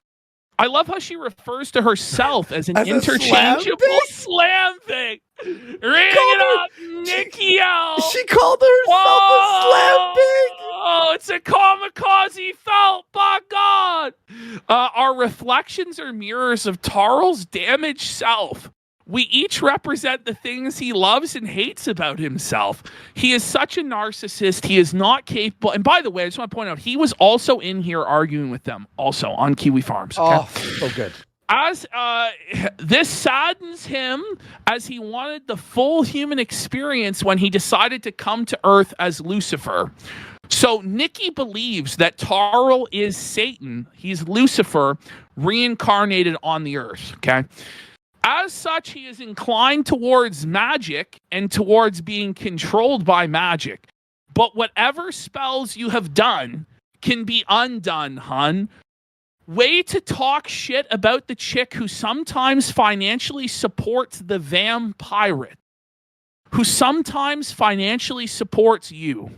I love how she refers to herself as an interchangeable slam pig. Ring it up, Nikki L. She called herself a slam pig. Oh, it's a kamikaze felt, by God. Our reflections are mirrors of Tarl's damaged self. We each represent the things he loves and hates about himself. He is such a narcissist. He is not capable. And by the way, I just want to point out, he was also in here arguing with them also on Kiwi Farms. Okay? Oh, so good. As this saddens him, as he wanted the full human experience when he decided to come to Earth as Lucifer. So Nikki believes that Tarl is Satan. He's Lucifer reincarnated on the Earth. Okay. As such, he is inclined towards magic and towards being controlled by magic. But whatever spells you have done can be undone, hun. Way to talk shit about the chick who sometimes financially supports the vampirate, who sometimes financially supports you.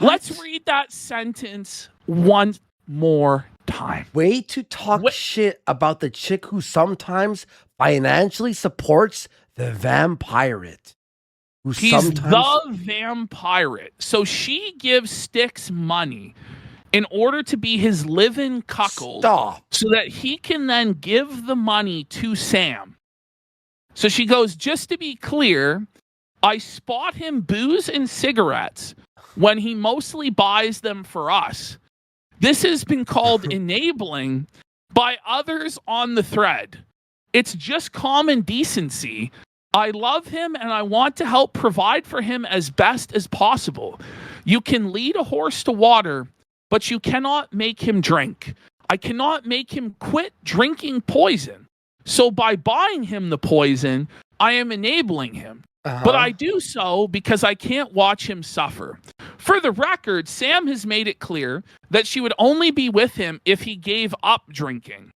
Let's read that sentence one more time. Way to talk shit about the chick who sometimes financially supports the vampirate. He's the vampirate. So she gives Styx money in order to be his live-in cuckold. Stop. So that he can then give the money to Sam. So she goes, just to be clear, I spot him booze and cigarettes when he mostly buys them for us. This has been called enabling by others on the thread. It's just common decency. I love him and I want to help provide for him as best as possible. You can lead a horse to water, but you cannot make him drink. I cannot make him quit drinking poison. So by buying him the poison, I am enabling him. But I do so because I can't watch him suffer. For the record, Sam has made it clear that she would only be with him if he gave up drinking.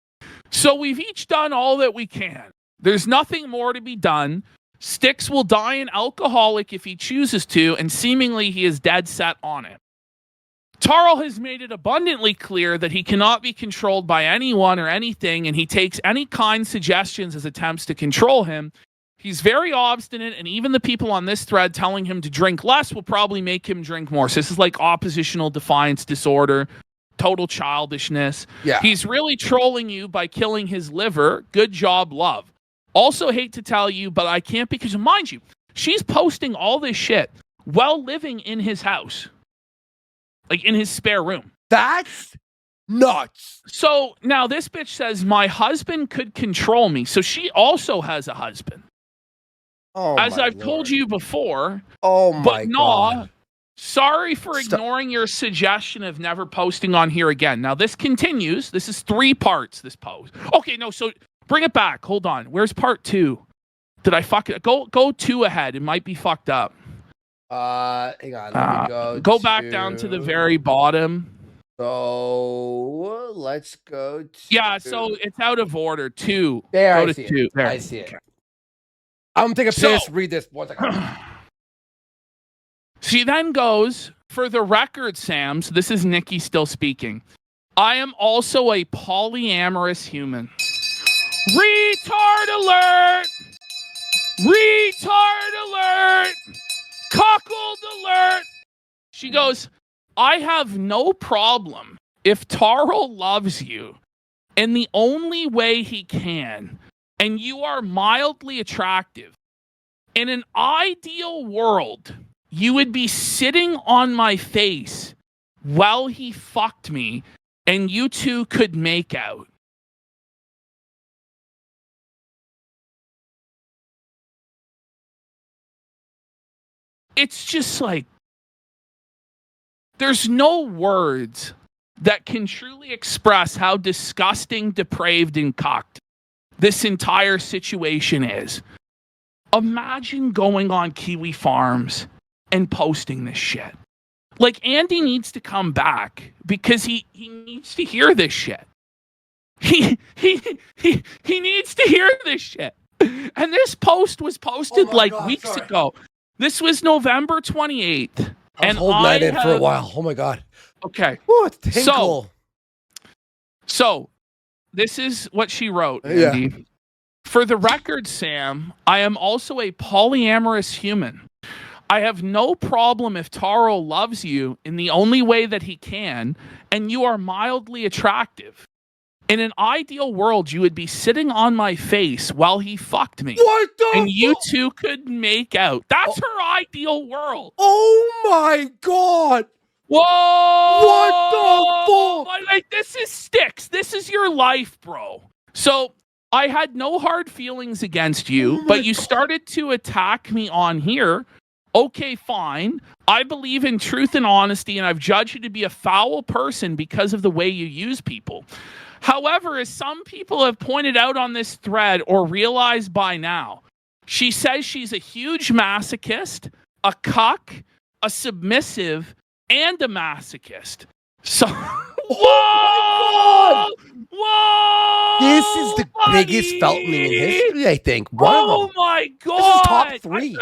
So we've each done all that we can. There's nothing more to be done. Styx will die an alcoholic if he chooses to, and seemingly he is dead set on it. Tarl has made it abundantly clear that he cannot be controlled by anyone or anything, and he takes any kind suggestions as attempts to control him. He's very obstinate, and even the people on this thread telling him to drink less will probably make him drink more. So this is like oppositional defiance disorder, total childishness. Yeah. He's really trolling you by killing his liver. Good job, love. Also hate to tell you, but I can't because, mind you, she's posting all this shit while living in his house. Like in his spare room. That's nuts. So now this bitch says, my husband could control me. So she also has a husband. Oh, as I've told you before. Oh my but nah, God. Sorry for ignoring your suggestion of never posting on here again. Now this continues. This is 3 parts, this post. Okay, no, so bring it back. Hold on. Where's part 2? Did I fuck it? Go 2 ahead. It might be fucked up. Hang on. Let me go back down to the very bottom. So let's go to... Yeah, so it's out of order. 2. There, go I to see 2. it. There. I see it. I'm gonna take a piss. Read this. 1 second. She then goes, For the record, Sams, this is Nikki still speaking. I am also a polyamorous human. Retard alert! Retard alert! Cuckold alert! She goes, I have no problem if Taro loves you in the only way he can, and you are mildly attractive. In an ideal world, you would be sitting on my face while he fucked me, and you two could make out. It's just like, there's no words that can truly express how disgusting, depraved, and cocked this entire situation is. Imagine going on Kiwi Farms and posting this shit. Like, Andy needs to come back because he needs to hear this shit. He needs to hear this shit. And this post was posted weeks ago. This was November 28th. I was holding that in for a while. Oh my God. Okay. Ooh, it's tinkle. So this is what she wrote, Andy. Yeah. For the record, Sam, I am also a polyamorous human. I have no problem if Taro loves you in the only way that he can, and you are mildly attractive. In an ideal world, you would be sitting on my face while he fucked me. What the And you two could make out. That's her ideal world. Oh my God. Whoa! What the fuck? Like, this is Styx. This is your life, bro. So I had no hard feelings against you, but you started to attack me on here. Okay, fine. I believe in truth and honesty, and I've judged you to be a foul person because of the way you use people. However, as some people have pointed out on this thread or realized by now, she says she's a huge masochist, a cuck, a submissive, and a masochist. So, whoa! Whoa! This is the biggest Feltning in history, I think. Oh my God! This is top 3.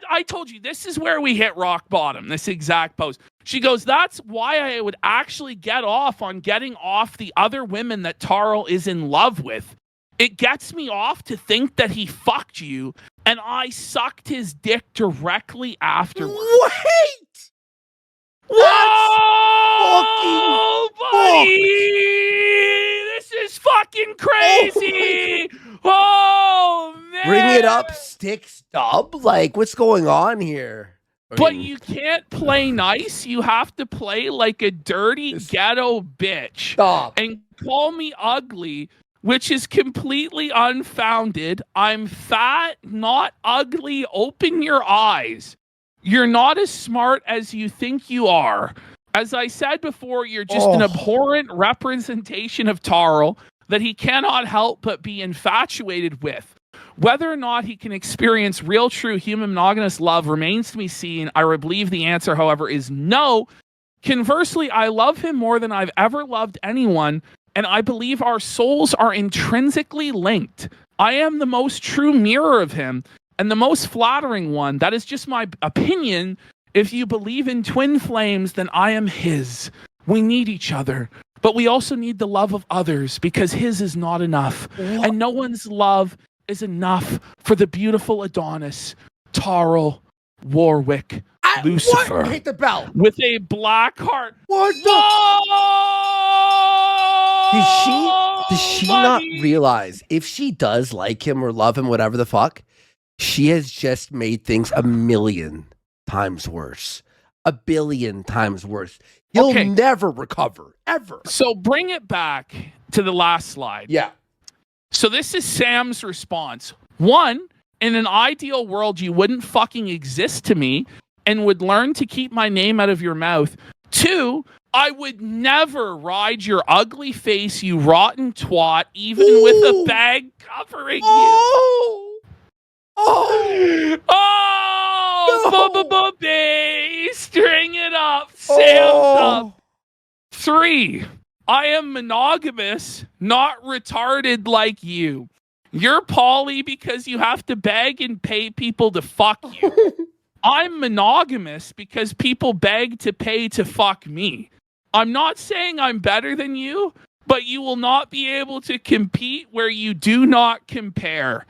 I told you, this is where we hit rock bottom, this exact post. She goes, that's why I would actually get off on getting off the other women that Taro is in love with. It gets me off to think that he fucked you, and I sucked his dick directly afterwards. Wait! Whoa, buddy! This is fucking crazy! Oh, man! Bring it up, Styx dub. Like, what's going on here? But you can't play nice. You have to play like a dirty ghetto bitch. Stop. And call me ugly, which is completely unfounded. I'm fat, not ugly. Open your eyes. You're not as smart as you think you are. As I said before, you're just an abhorrent representation of Taro that he cannot help but be infatuated with. Whether or not he can experience real, true human monogamous love remains to be seen. I believe the answer, however, is no. Conversely, I love him more than I've ever loved anyone, and I believe our souls are intrinsically linked. I am the most true mirror of him, and the most flattering one. That is just my opinion. If you believe in twin flames, then I am his. We need each other, but we also need the love of others because his is not enough. What? And no one's love is enough for the beautiful Adonis, Taro Warwick Lucifer. What? Hit the bell. With a black heart. What the? Does she not realize if she does like him or love him, whatever the fuck, she has just made things a million times worse. A billion times worse. He'll never recover, ever. So bring it back to the last slide. Yeah. So this is Sam's response. 1, in an ideal world, you wouldn't fucking exist to me and would learn to keep my name out of your mouth. 2, I would never ride your ugly face, you rotten twat, even with a bag covering you. Baby, string it up, Sam's up. 3, I am monogamous, not retarded like you. You're poly because you have to beg and pay people to fuck you. I'm monogamous because people beg to pay to fuck me. I'm not saying I'm better than you, but you will not be able to compete where you do not compare.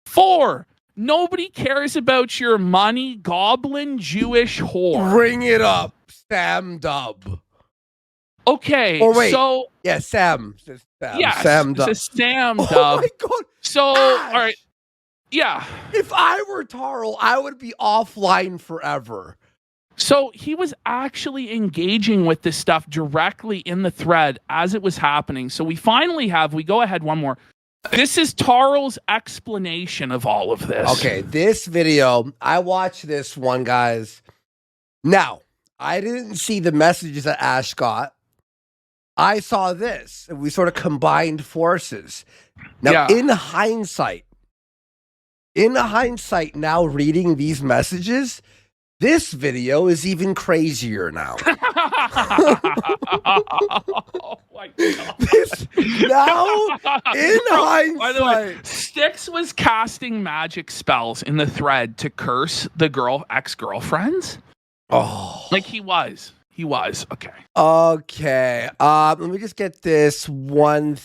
4, nobody cares about your money, goblin Jewish whore. Bring it up, Sam Dub. Okay, or wait, so yeah, Sam. yes, Sam Dub. Sam Oh Dub. my god. So, Ash, all right, yeah. If I were Tarl, I would be offline forever. So he was actually engaging with this stuff directly in the thread as it was happening. So we go ahead one more. This is Tarl's explanation of all of this. Okay, this video, I watched this one, guys. Now, I didn't see the messages that Ash got. I saw this, and we sort of combined forces. Now, in hindsight, now reading these messages, this video is even crazier now. Oh my God. In hindsight. By the way, Styx was casting magic spells in the thread to curse the ex-girlfriends. Oh. Like he was. Okay. Okay. Let me just get this one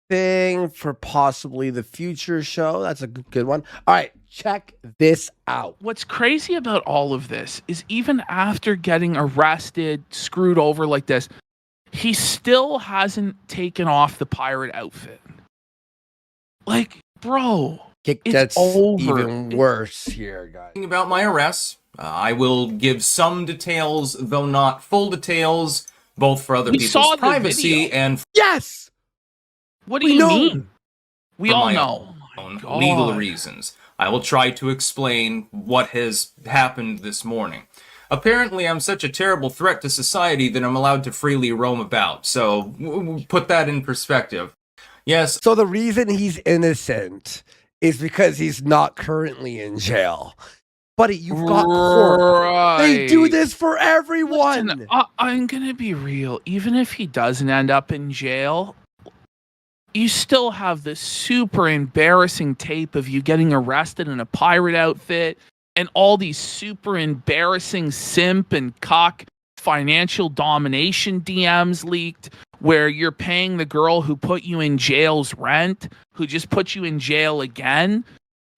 thing for possibly the future show. That's a good one. All right. Check this out. What's crazy about all of this is even after getting arrested, screwed over like this, he still hasn't taken off the pirate outfit. Like, bro, It it's gets over. even worse here, guys. About my arrests, I will give some details, though not full details, both for other people's privacy and yes. What do you mean? We all know. Legal reasons. I will try to explain what has happened this morning. Apparently, I'm such a terrible threat to society that I'm allowed to freely roam about. So, put that in perspective. Yes. So the reason he's innocent is because he's not currently in jail. Buddy, you've got court. They do this for everyone. Listen, I'm going to be real. Even if he doesn't end up in jail, you still have this super embarrassing tape of you getting arrested in a pirate outfit and all these super embarrassing simp and cock financial domination DMs leaked where you're paying the girl who put you in jail's rent, who just put you in jail again.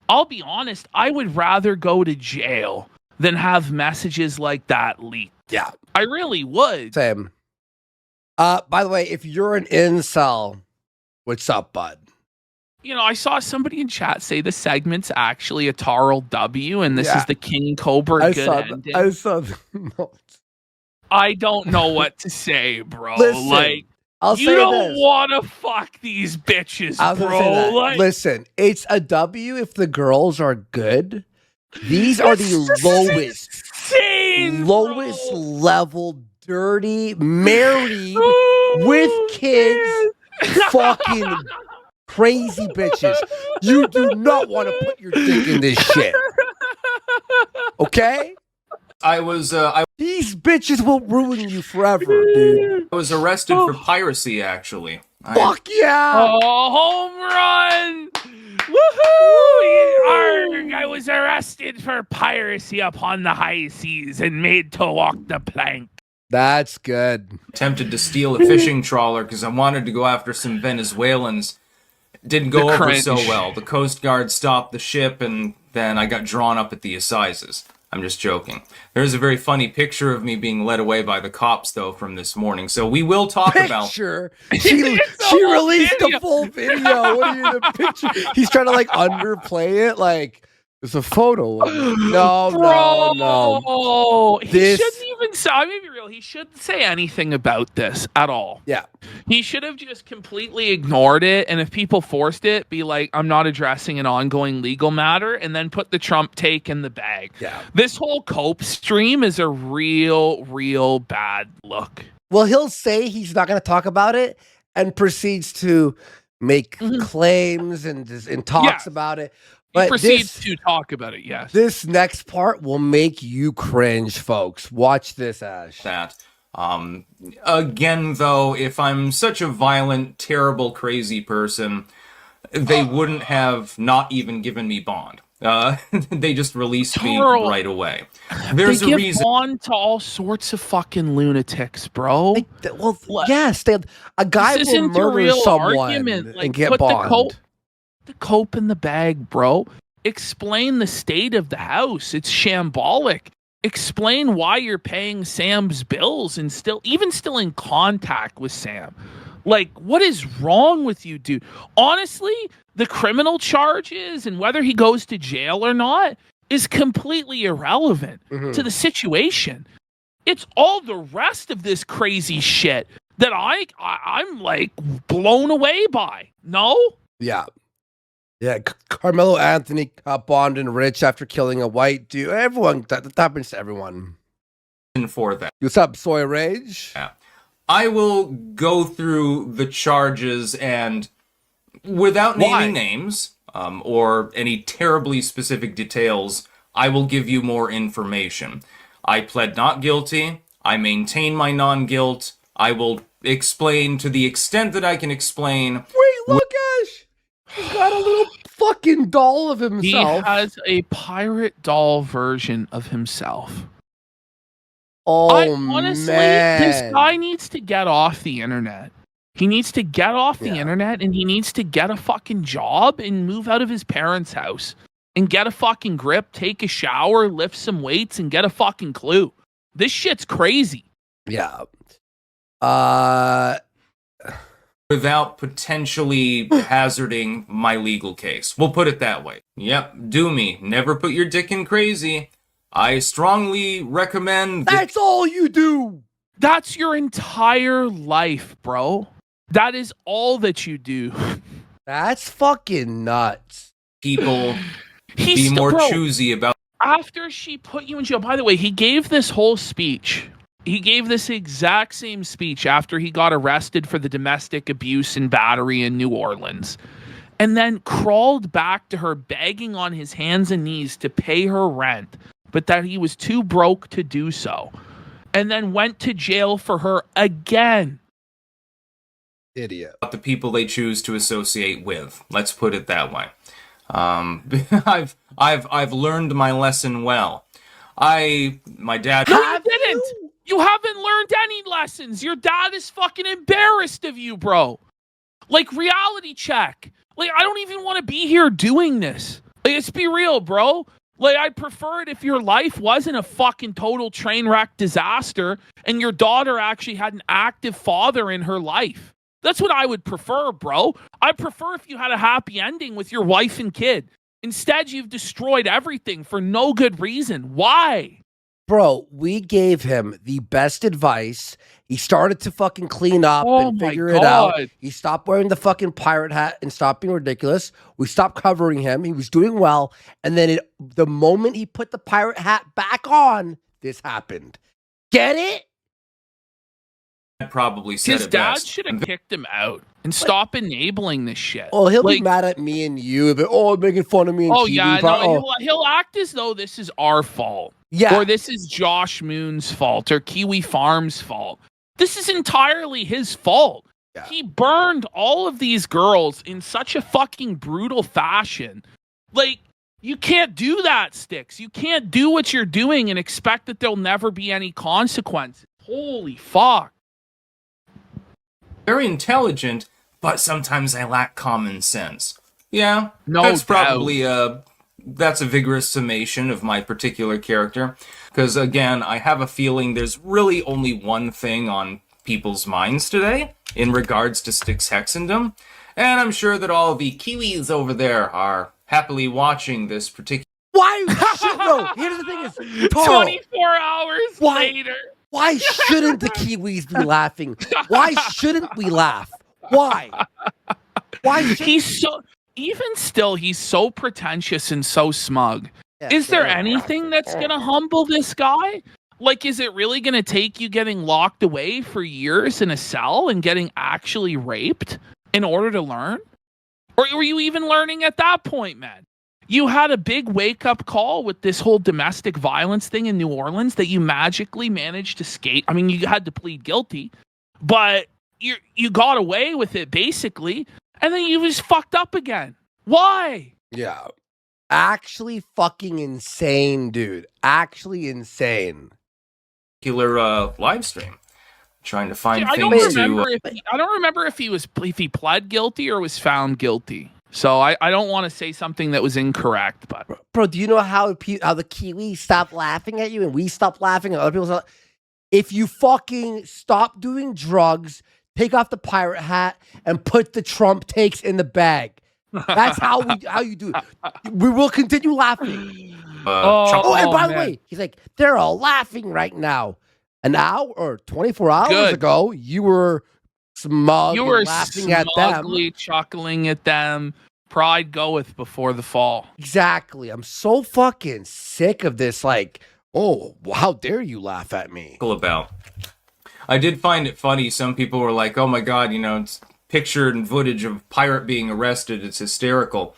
I'll be honest, I would rather go to jail than have messages like that leaked. Yeah. I really would. Same. By the way, if you're an incel, what's up, bud? You know, I saw somebody in chat say the segment's actually a Tarl W, and this is the King Cobra good ending. I saw the notes. I don't know what to say, bro. Listen, like, you don't want to fuck these bitches, bro. Like, listen, it's a W if the girls are good. These are the lowest level, dirty, married, with kids, fucking crazy bitches. You do not want to put your dick in this shit. Okay? These bitches will ruin you forever, dude. I was arrested for piracy, actually. Fuck yeah! Oh, home run! Woohoo! Arg, I was arrested for piracy upon the high seas and made to walk the plank. That's good. Attempted to steal a fishing trawler because I wanted to go after some Venezuelans. Didn't go over so well. The Coast Guard stopped the ship, and then I got drawn up at the assizes. I'm just joking. There's a very funny picture of me being led away by the cops, though, from this morning. So we will talk about... She released a full video. What are you, the picture? He's trying to, like, underplay it. Like, it's a photo. No. He shouldn't even say... I'm going to be real. He shouldn't say anything about this at all. Yeah. He should have just completely ignored it, and if people forced it, be like, I'm not addressing an ongoing legal matter, and then put the Trump take in the bag. Yeah. This whole Cope stream is a real bad look. Well, he'll say he's not going to talk about it and proceeds to make claims and talks about it. But he proceeds to talk about it, yes. This next part will make you cringe, folks. Watch this, Ash. Again, though, if I'm such a violent, terrible, crazy person, they wouldn't have not even given me bond. They just released me right away. There's they a reason. on to all sorts of fucking lunatics, bro. Yes, a guy will murder someone and get bond. The cope in the bag, bro. Explain the state of the house. It's shambolic. Explain why you're paying Sam's bills and still in contact with Sam. Like, what is wrong with you, dude? Honestly, the criminal charges and whether he goes to jail or not is completely irrelevant to the situation. It's all the rest of this crazy shit that I'm like blown away by. No? Yeah. Yeah, Carmelo Anthony got bond and rich after killing a white dude. Everyone, that happens to everyone. For that. What's up, Soy Rage? Yeah. I will go through the charges and, without naming names or any terribly specific details, I will give you more information. I pled not guilty. I maintain my non-guilt. I will explain to the extent that I can explain. Wait, look, Ash! He's got a little fucking doll of himself. He has a pirate doll version of himself. Honestly, this guy needs to get off the internet. He needs to get off the internet and he needs to get a fucking job and move out of his parents' house and get a fucking grip, take a shower, lift some weights, and get a fucking clue. This shit's crazy. Yeah. Without potentially hazarding my legal case. We'll put it that way. Yep, do me. Never put your dick in crazy. I strongly recommend... That's all you do! That's your entire life, bro. That is all that you do. That's fucking nuts. People be more choosy about... After she put you in jail... By the way, he gave this whole speech... He gave this exact same speech after he got arrested for the domestic abuse and battery in New Orleans, and then crawled back to her begging on his hands and knees to pay her rent, but that he was too broke to do so, and then went to jail for her again. Idiot. The people they choose to associate with. Let's put it that way. I've learned my lesson well. My dad... No, you didn't! You haven't learned any lessons. Your dad is fucking embarrassed of you, bro. Like, reality check. Like, I don't even want to be here doing this. Like, let's be real, bro. Like, I'd prefer it if your life wasn't a fucking total train wreck disaster and your daughter actually had an active father in her life. That's what I would prefer, bro. I'd prefer if you had a happy ending with your wife and kid. Instead, you've destroyed everything for no good reason. Why? Bro, we gave him the best advice. He started to fucking clean up and figure it out. He stopped wearing the fucking pirate hat and stopped being ridiculous. We stopped covering him. He was doing well. And then the moment he put the pirate hat back on, this happened. Get it? Probably said his dad should have kicked him out and stop enabling this shit. Oh, he'll be mad at me and you. Making fun of me and Kiwi. Yeah, no, he'll act as though this is our fault. Yeah. Or this is Josh Moon's fault or Kiwi Farm's fault. This is entirely his fault. Yeah. He burned all of these girls in such a fucking brutal fashion. Like, you can't do that, Styx. You can't do what you're doing and expect that there'll never be any consequences. Holy fuck. Very intelligent, but sometimes I lack common sense. Yeah, no that's doubt. Probably that's a vigorous summation of my particular character. Because again, I have a feeling there's really only one thing on people's minds today in regards to Styxhexendom, and I'm sure that all the Kiwis over there are happily watching this particular... Why? No, here's the thing is... Carl, 24 hours later... Why shouldn't the Kiwis be laughing? Why shouldn't we laugh? Why? He's so pretentious and so smug. Yeah, is there anything that's going to humble this guy? Like, is it really going to take you getting locked away for years in a cell and getting actually raped in order to learn? Or were you even learning at that point, man? You had a big wake-up call with this whole domestic violence thing in New Orleans that you magically managed to skate. I mean, you had to plead guilty, but you got away with it, basically, and then you just fucked up again. Why? Yeah. Actually fucking insane, dude. Actually insane. Live stream. Trying to find I things I don't remember if he pled guilty or was found guilty. So I don't want to say something that was incorrect, but bro, do you know how the Kiwis stop laughing at you and we stop laughing at other people? If you fucking stop doing drugs, take off the pirate hat and put the Trump takes in the bag. That's how you do it. We will continue laughing. And by the way, he's like, they're all laughing right now. An hour or 24 hours ago, you were smug. You were laughing at them, chuckling at them. Pride goeth before the fall. Exactly. I'm so fucking sick of this. Like, oh, how dare you laugh at me? About. I did find it funny. Some people were like, "Oh my god, it's picture and footage of pirate being arrested. It's hysterical."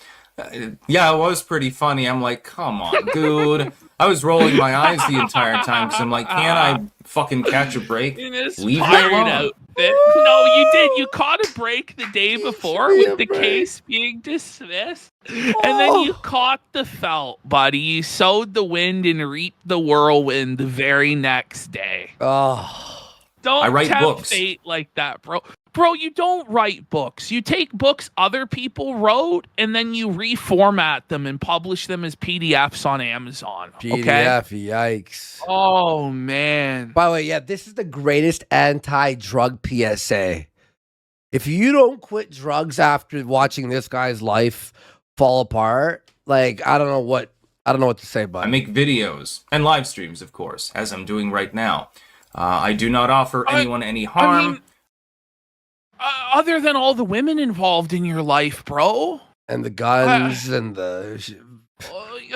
Yeah, it was pretty funny. I'm like, come on, dude. I was rolling my eyes the entire time because I'm like, can't I fucking catch a break? Leave me alone. Outfit. No, you did. You caught a break the day before with the case being dismissed. And then you caught the felt, buddy. You sowed the wind and reaped the whirlwind the very next day. Don't I write books. Fate like that, bro. Bro, you don't write books. You take books other people wrote and then you reformat them and publish them as PDFs on Amazon. PDF, yikes. Oh, man. By the way, yeah, this is the greatest anti-drug PSA. If you don't quit drugs after watching this guy's life fall apart, like, I don't know what to say about it. I make videos and live streams, of course, as I'm doing right now. I do not offer anyone any harm. I mean, other than all the women involved in your life, bro. And the guns and the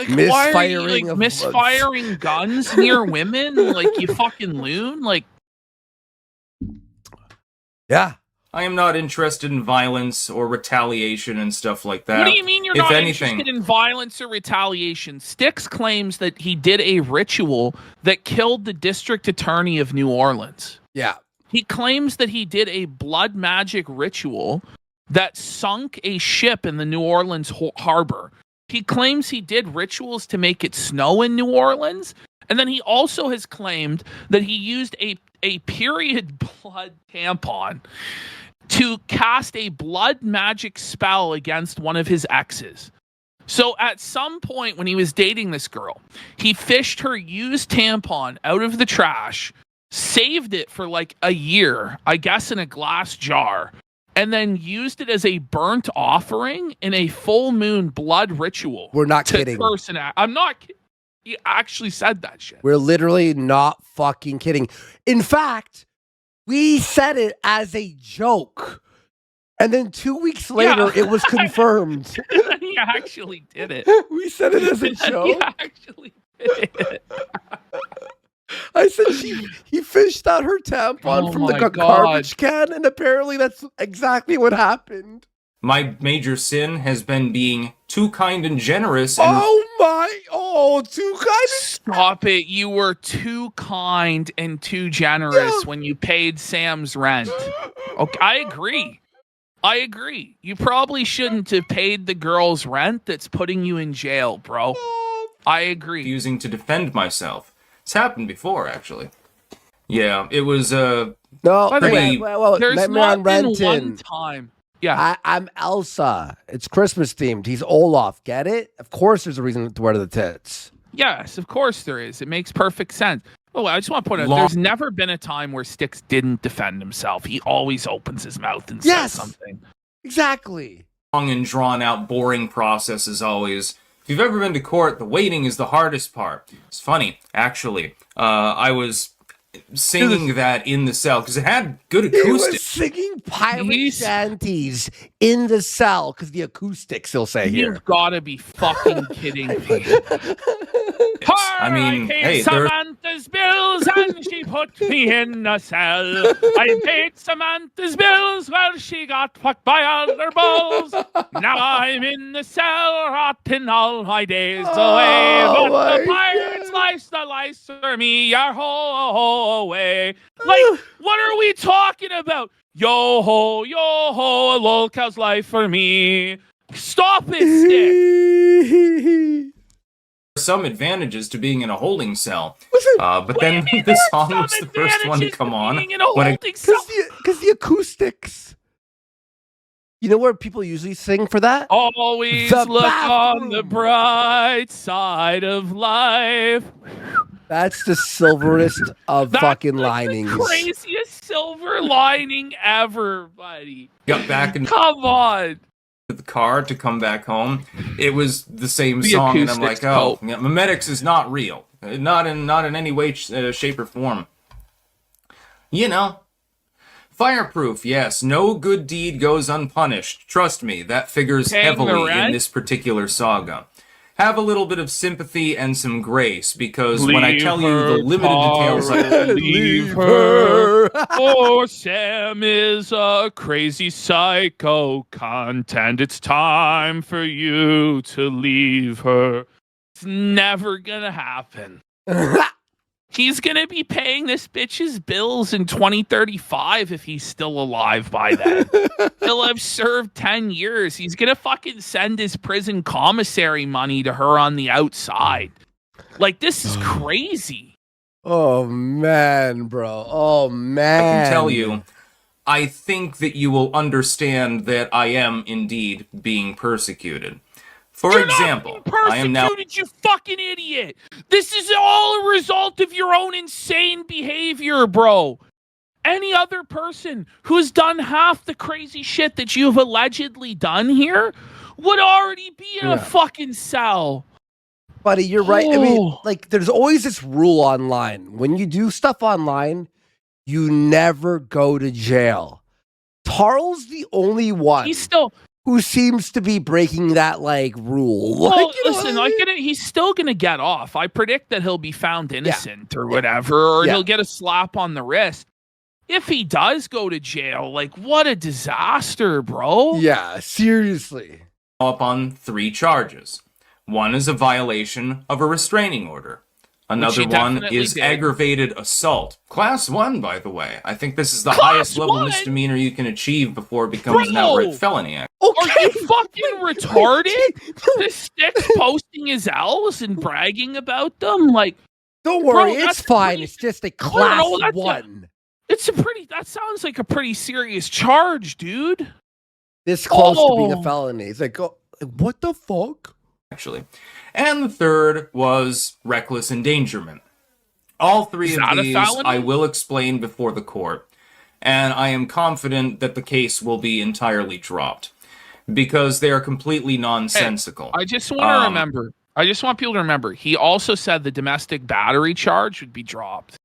misfiring. Misfiring guns near women? Like, you fucking loon? Like, yeah. I am not interested in violence or retaliation and stuff like that. What do you mean you're not interested in violence or retaliation? Styx claims that he did a ritual that killed the district attorney of New Orleans. Yeah. He claims that he did a blood magic ritual that sunk a ship in the New Orleans harbor. He claims he did rituals to make it snow in New Orleans. And then he also has claimed that he used a period blood tampon to cast a blood magic spell against one of his exes. So at some point when he was dating this girl, he fished her used tampon out of the trash, saved it for like a year, I guess in a glass jar, and then used it as a burnt offering in a full moon blood ritual. We're not kidding. I'm not kidding. He actually said that shit. We're literally not fucking kidding. In fact, we said it as a joke. And then 2 weeks later, it was confirmed. He actually did it. We said it as a joke. He actually did it. I said he fished out her tampon from the garbage can, and apparently that's exactly what happened. My major sin has been being too kind and generous. And too kind. Stop it. You were too kind and too generous when you paid Sam's rent. Okay, I agree. You probably shouldn't have paid the girl's rent that's putting you in jail, bro. I agree. Using to defend myself. It's happened before, actually. Yeah, it was no. There's not been one time. Yeah, I'm Elsa. It's Christmas themed. He's Olaf. Get it? Of course, there's a reason to wear the tits. Yes, of course there is. It makes perfect sense. Oh, I just want to point out, there's never been a time where Styx didn't defend himself. He always opens his mouth and says something. Exactly. Long and drawn out, boring process as always. If you've ever been to court, the waiting is the hardest part. It's funny, actually. I was singing that in the cell because it had good acoustics. He was singing pirate shanties in the cell because the acoustics, he'll say here. You've got to be fucking kidding me. I mean, hey, Samantha's bills and she put me in a cell. I paid Samantha's bills while she got fucked by other bulls. Now I'm in the cell, rotting all my days away. But the pirate's life's the life for me, your whole way. Like, what are we talking about? Yo ho, a lolcow's life for me. Stop it, Styx. Some advantages to being in a holding cell. But then this song was the first one to come on. Because the acoustics. You know where people usually sing for that? Always look on the bright side of life. That's the silverest of fucking linings. The craziest silver lining ever, buddy. Got back and come on. The car to come back home. It was the same song, and I'm like, oh, memetics is not real. Not in any way, shape, or form. You know. Fireproof, yes. No good deed goes unpunished. Trust me, that figures heavily in this particular saga. Have a little bit of sympathy and some grace, because when I tell you the limited details... Leave her. Oh, Sam is a crazy psycho content. It's time for you to leave her. It's never gonna happen. He's going to be paying this bitch's bills in 2035 if he's still alive by then. He'll have served 10 years. He's going to fucking send his prison commissary money to her on the outside. Like, this is crazy. Oh, man, bro. Oh, man. I can tell you, I think that you will understand that I am indeed being persecuted. For example, I am now... you fucking idiot! This is all a result of your own insane behavior, bro. Any other person who's done half the crazy shit that you've allegedly done here would already be in a fucking cell. Buddy, you're right. I mean, like, there's always this rule online. When you do stuff online, you never go to jail. Tarl's the only one. He's still... who seems to be breaking that, like, rule. Well, like, listen, he's still going to get off. I predict that he'll be found innocent or whatever, or he'll get a slap on the wrist. If he does go to jail, like, what a disaster, bro. Yeah, seriously. Up on 3 charges. One is a violation of a restraining order. Another one is aggravated assault. Class 1, by the way. I think this is the highest level misdemeanor you can achieve before it becomes an outright felony. Okay. Are you fucking retarded? The Styx posting his L's and bragging about them? Like, don't worry, it's fine. It's just a class 1. That sounds like a pretty serious charge, dude. This close to being a felony. It's like, what the fuck? Actually. And the third was reckless endangerment. All 3 of these I will explain before the court, and I am confident that the case will be entirely dropped, because they are completely nonsensical. Hey, I just want people to remember, he also said the domestic battery charge would be dropped.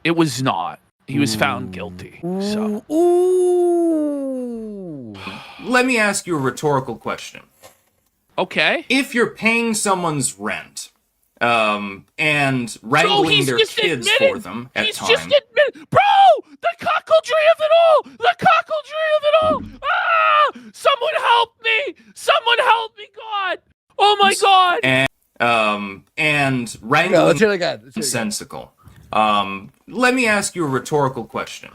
It was not. He was found guilty. So. Let me ask you a rhetorical question. Okay. If you're paying someone's rent, and wrangling their kids for them at times... He's just admitted... Bro! The cuckoldry of it all! The cuckoldry of it all! Ah! Someone help me! Someone help me, God! Oh, my God! And wrangling... No, let's hear it again. Nonsensical. Let me ask you a rhetorical question.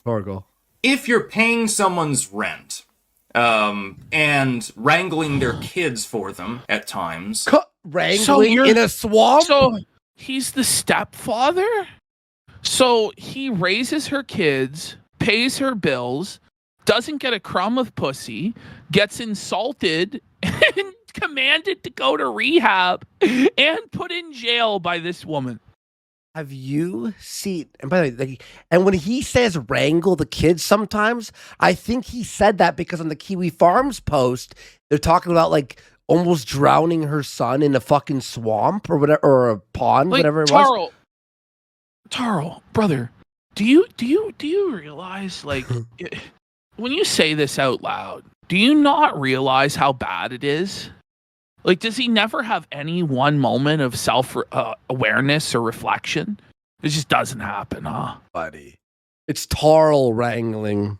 Rhetorical. If you're paying someone's rent... and wrangling their kids for them at times. Wrangling in a swamp? So he's the stepfather? So he raises her kids, pays her bills, doesn't get a crumb of pussy, gets insulted, and commanded to go to rehab, and put in jail by this woman. Have you seen, and by the way, and when he says wrangle the kids sometimes, I think he said that because on the Kiwi Farms post, they're talking about like almost drowning her son in a fucking swamp or whatever, or a pond, like, whatever it was. Tarl, brother, do you realize, like, when you say this out loud, do you not realize how bad it is? Like, does he never have any one moment of self-awareness or reflection? It just doesn't happen, huh? Buddy. It's Tarl wrangling.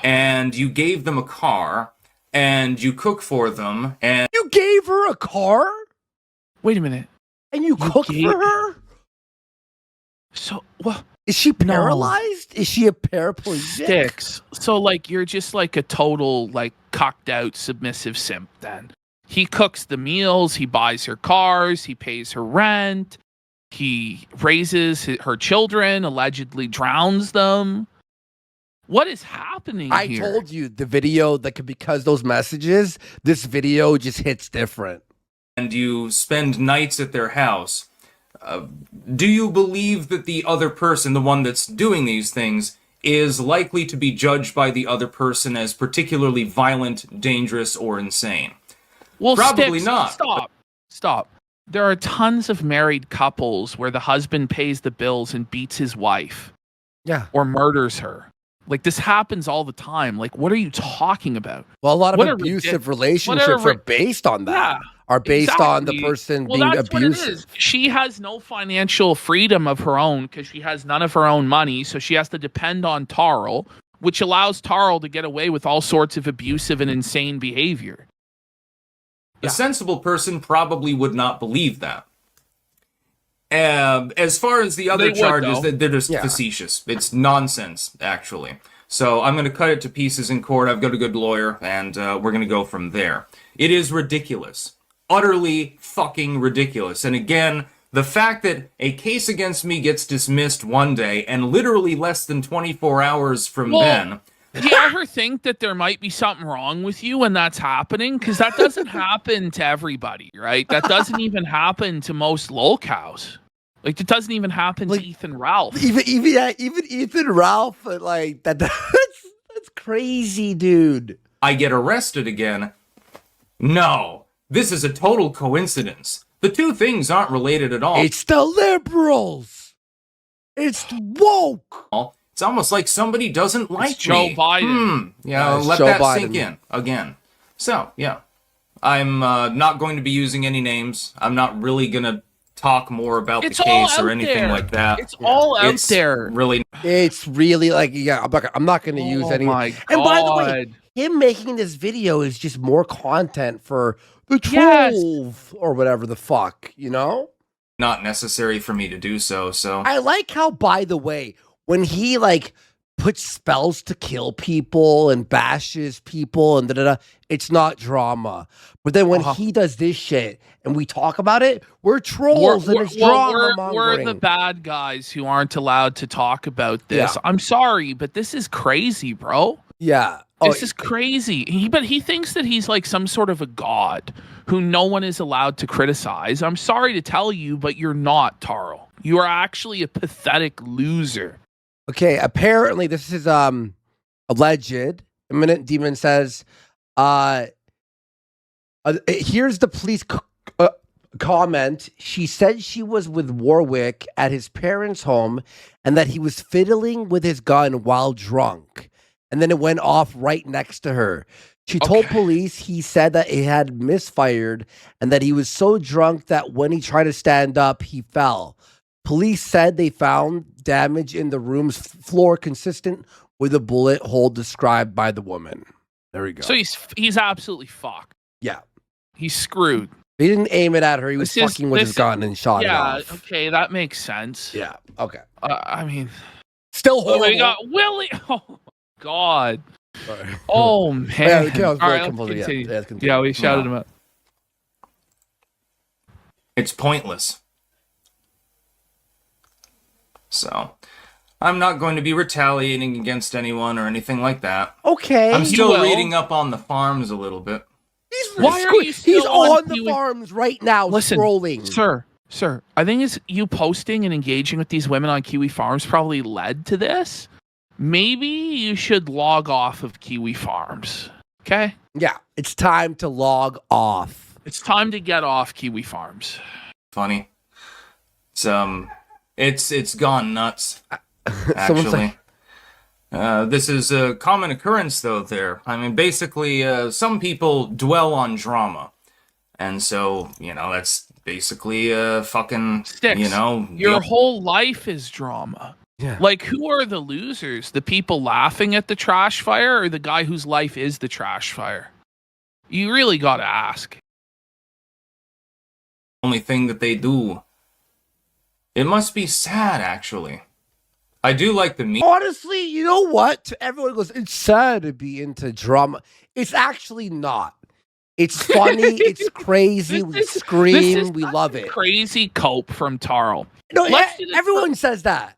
And you gave them a car, and you cook for them, and... You gave her a car? Wait a minute. And you cooked for her? So, what? Is she paralyzed? No. Is she a paraplegic? Styx. So, like, you're just, like, a total, like, cucked out, submissive simp then. He cooks the meals, he buys her cars, he pays her rent, he raises her children, allegedly drowns them. What is happening here? I told you the video, like, because those messages, this video just hits different. And you spend nights at their house. Do you believe that the other person, the one that's doing these things, is likely to be judged by the other person as particularly violent, dangerous, or insane? Well, probably Styx, not. Stop. There are tons of married couples where the husband pays the bills and beats his wife. Yeah. Or murders her. Like, this happens all the time. Like, what are you talking about? Well, a lot of abusive relationships are based on that. Yeah, are based on the person being abusive. What it is. She has no financial freedom of her own because she has none of her own money, so she has to depend on Tarl, which allows Tarl to get away with all sorts of abusive and insane behavior. A sensible person probably would not believe that. As far as the other charges, they're just facetious. It's nonsense, actually. So I'm going to cut it to pieces in court. I've got a good lawyer, and we're going to go from there. It is ridiculous. Utterly fucking ridiculous. And again, the fact that a case against me gets dismissed one day, and literally less than 24 hours from then... Do you ever think that there might be something wrong with you when that's happening? Because that doesn't happen to everybody, right? That doesn't even happen to most lolcows. Like, it doesn't even happen to Ethan Ralph. Even Ethan Ralph, like, that's crazy, dude. I get arrested again. No, this is a total coincidence. The two things aren't related at all. It's the liberals. It's woke. It's almost like somebody doesn't like Joe Biden. Let that sink in again. So, yeah. I'm not going to be using any names. I'm not really going to talk more about the case or anything like that. It's all out there. It's really like, I'm not going to use any. My God. And by the way, him making this video is just more content for the trolls or whatever the fuck, you know? Not necessary for me to do so. I like how, by the way, when he like puts spells to kill people and bashes people and it's not drama. But then when he does this shit and we talk about it, we're trolls and it's drama mongering. We're the bad guys who aren't allowed to talk about this. Yeah. I'm sorry, but this is crazy, bro. Yeah. This is crazy. But he thinks that he's like some sort of a god who no one is allowed to criticize. I'm sorry to tell you, but you're not, Tarl. You are actually a pathetic loser. Okay, apparently this is alleged. Imminent Demon says, here's the police comment. She said she was with Warwick at his parents' home and that he was fiddling with his gun while drunk. And then it went off right next to her. She told police he said that it had misfired and that he was so drunk that when he tried to stand up, he fell. Police said they found damage in the room's floor consistent with a bullet hole described by the woman. There we go. So he's absolutely fucked. Yeah. He's screwed. He didn't aim it at her. He was fucking with his gun and shot it off. Yeah, okay, that makes sense. Yeah, okay. I mean... Still horrible. We got Willie... Oh, my God. Sorry. Oh, man. Yeah, we shouted him out. It's pointless. So, I'm not going to be retaliating against anyone or anything like that. Okay. I'm still reading up on the farms a little bit. He's on the farms right now, scrolling. Sir, I think it's you posting and engaging with these women on Kiwi Farms probably led to this. Maybe you should log off of Kiwi Farms. Okay? Yeah, it's time to log off. It's time to get off Kiwi Farms. Funny. It's gone nuts, actually. This is a common occurrence, though, there. I mean, basically, some people dwell on drama. And so, that's basically fucking, Styx, your whole life is drama. Yeah. Like, who are the losers? The people laughing at the trash fire or the guy whose life is the trash fire? You really gotta ask. Only thing that they do. It must be sad, actually. I do like the meme. Honestly, you know what? Everyone goes, it's sad to be into drama. It's actually not. It's funny. It's crazy. We scream. We love it. Crazy cope from Tarl. No, everyone says that.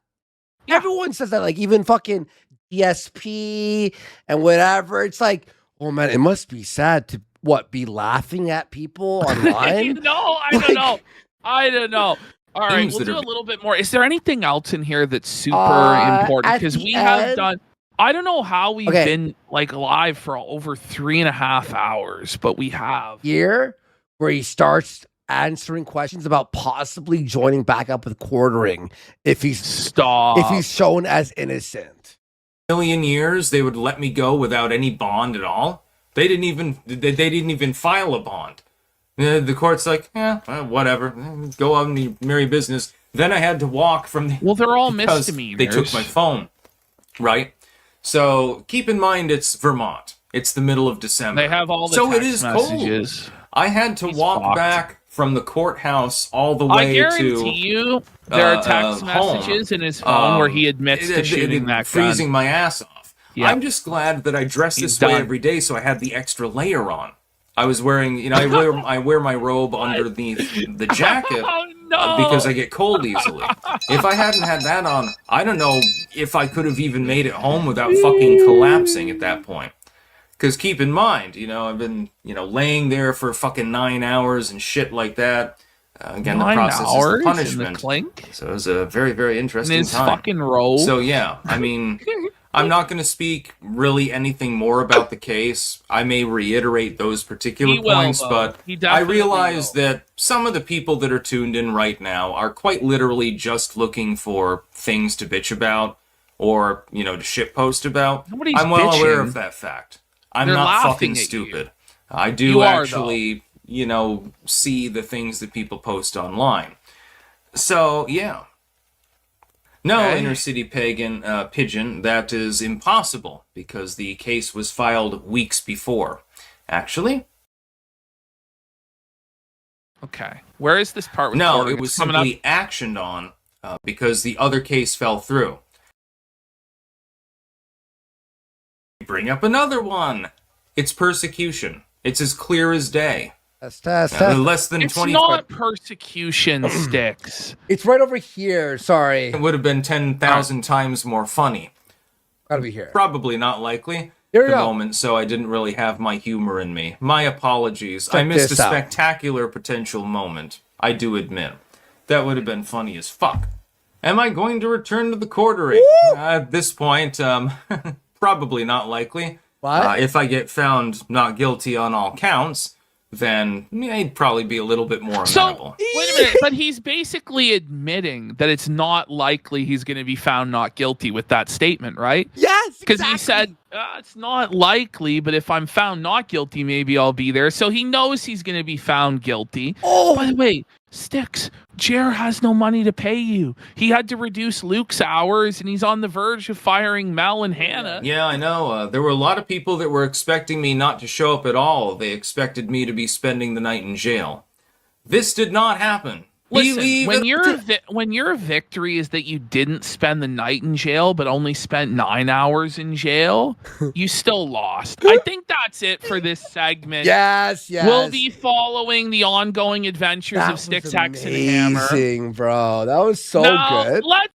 Yeah. Everyone says that. Like even fucking DSP and whatever. It's like, oh man, it must be sad to be laughing at people online. No, I don't know. All right, we'll do a little bit more. Is there anything else in here that's super important? Because we have done. I don't know how we've been like live for over 3.5 hours, but we have. Here where he starts answering questions about possibly joining back up with quartering if he's shown as innocent. Million years they would let me go without any bond at all. They didn't even file a bond. The court's like, whatever, go on the merry business. Then I had to walk from the. Well, they're all misdemeanors. They took my phone, right? So keep in mind, it's Vermont. It's the middle of December. They have all the text it is messages. Cold. I had to walk back from the courthouse all the way to. I guarantee you, there are text messages in his phone where he admits to shooting that gun. Freezing my ass off. Yep. I'm just glad that I dress this way every day, so I had the extra layer on. I was wearing, I wear my robe under the jacket because I get cold easily. If I hadn't had that on, I don't know if I could have even made it home without fucking collapsing at that point. Because keep in mind, I've been, laying there for fucking 9 hours and shit like that. Again, the process is the punishment. In the clink? So it was a very, very interesting in his time. Fucking robe. So yeah, I mean, I'm not going to speak really anything more about the case. I may reiterate those particular points, but I realize that some of the people that are tuned in right now are quite literally just looking for things to bitch about or, to shitpost about. I'm well aware of that fact. I'm not fucking stupid. I do actually, see the things that people post online. So, yeah. No, Inner City Pigeon, that is impossible, because the case was filed weeks before. Actually? Okay. Where is this part? No, it was simply actioned on, because the other case fell through. Bring up another one! It's persecution. It's as clear as day. Less than 25. It's not persecution, Styx. It's right over here. Sorry. It would have been 10,000 times more funny. Gotta be here. Probably not likely at the moment, so I didn't really have my humor in me. My apologies. I missed a spectacular potential moment. I do admit. That would have been funny as fuck. Am I going to return to the quartering? At this point, probably not likely. What? If I get found not guilty on all counts, then I'd probably be a little bit more amenable. Wait a minute, but he's basically admitting that it's not likely he's going to be found not guilty with that statement, right? Yes, because he said, it's not likely, but if I'm found not guilty, maybe I'll be there. So he knows he's going to be found guilty. Oh, by the way, Styx, Jer has no money to pay you. He had to reduce Luke's hours, and he's on the verge of firing Mel and Hannah. Yeah, I know. There were a lot of people that were expecting me not to show up at all. They expected me to be spending the night in jail. This did not happen. Listen, when your victory is that you didn't spend the night in jail, but only spent 9 hours in jail, you still lost. I think that's it for this segment. Yes. We'll be following the ongoing adventures of Styxhexenhammer. Amazing, bro. That was so good. Let's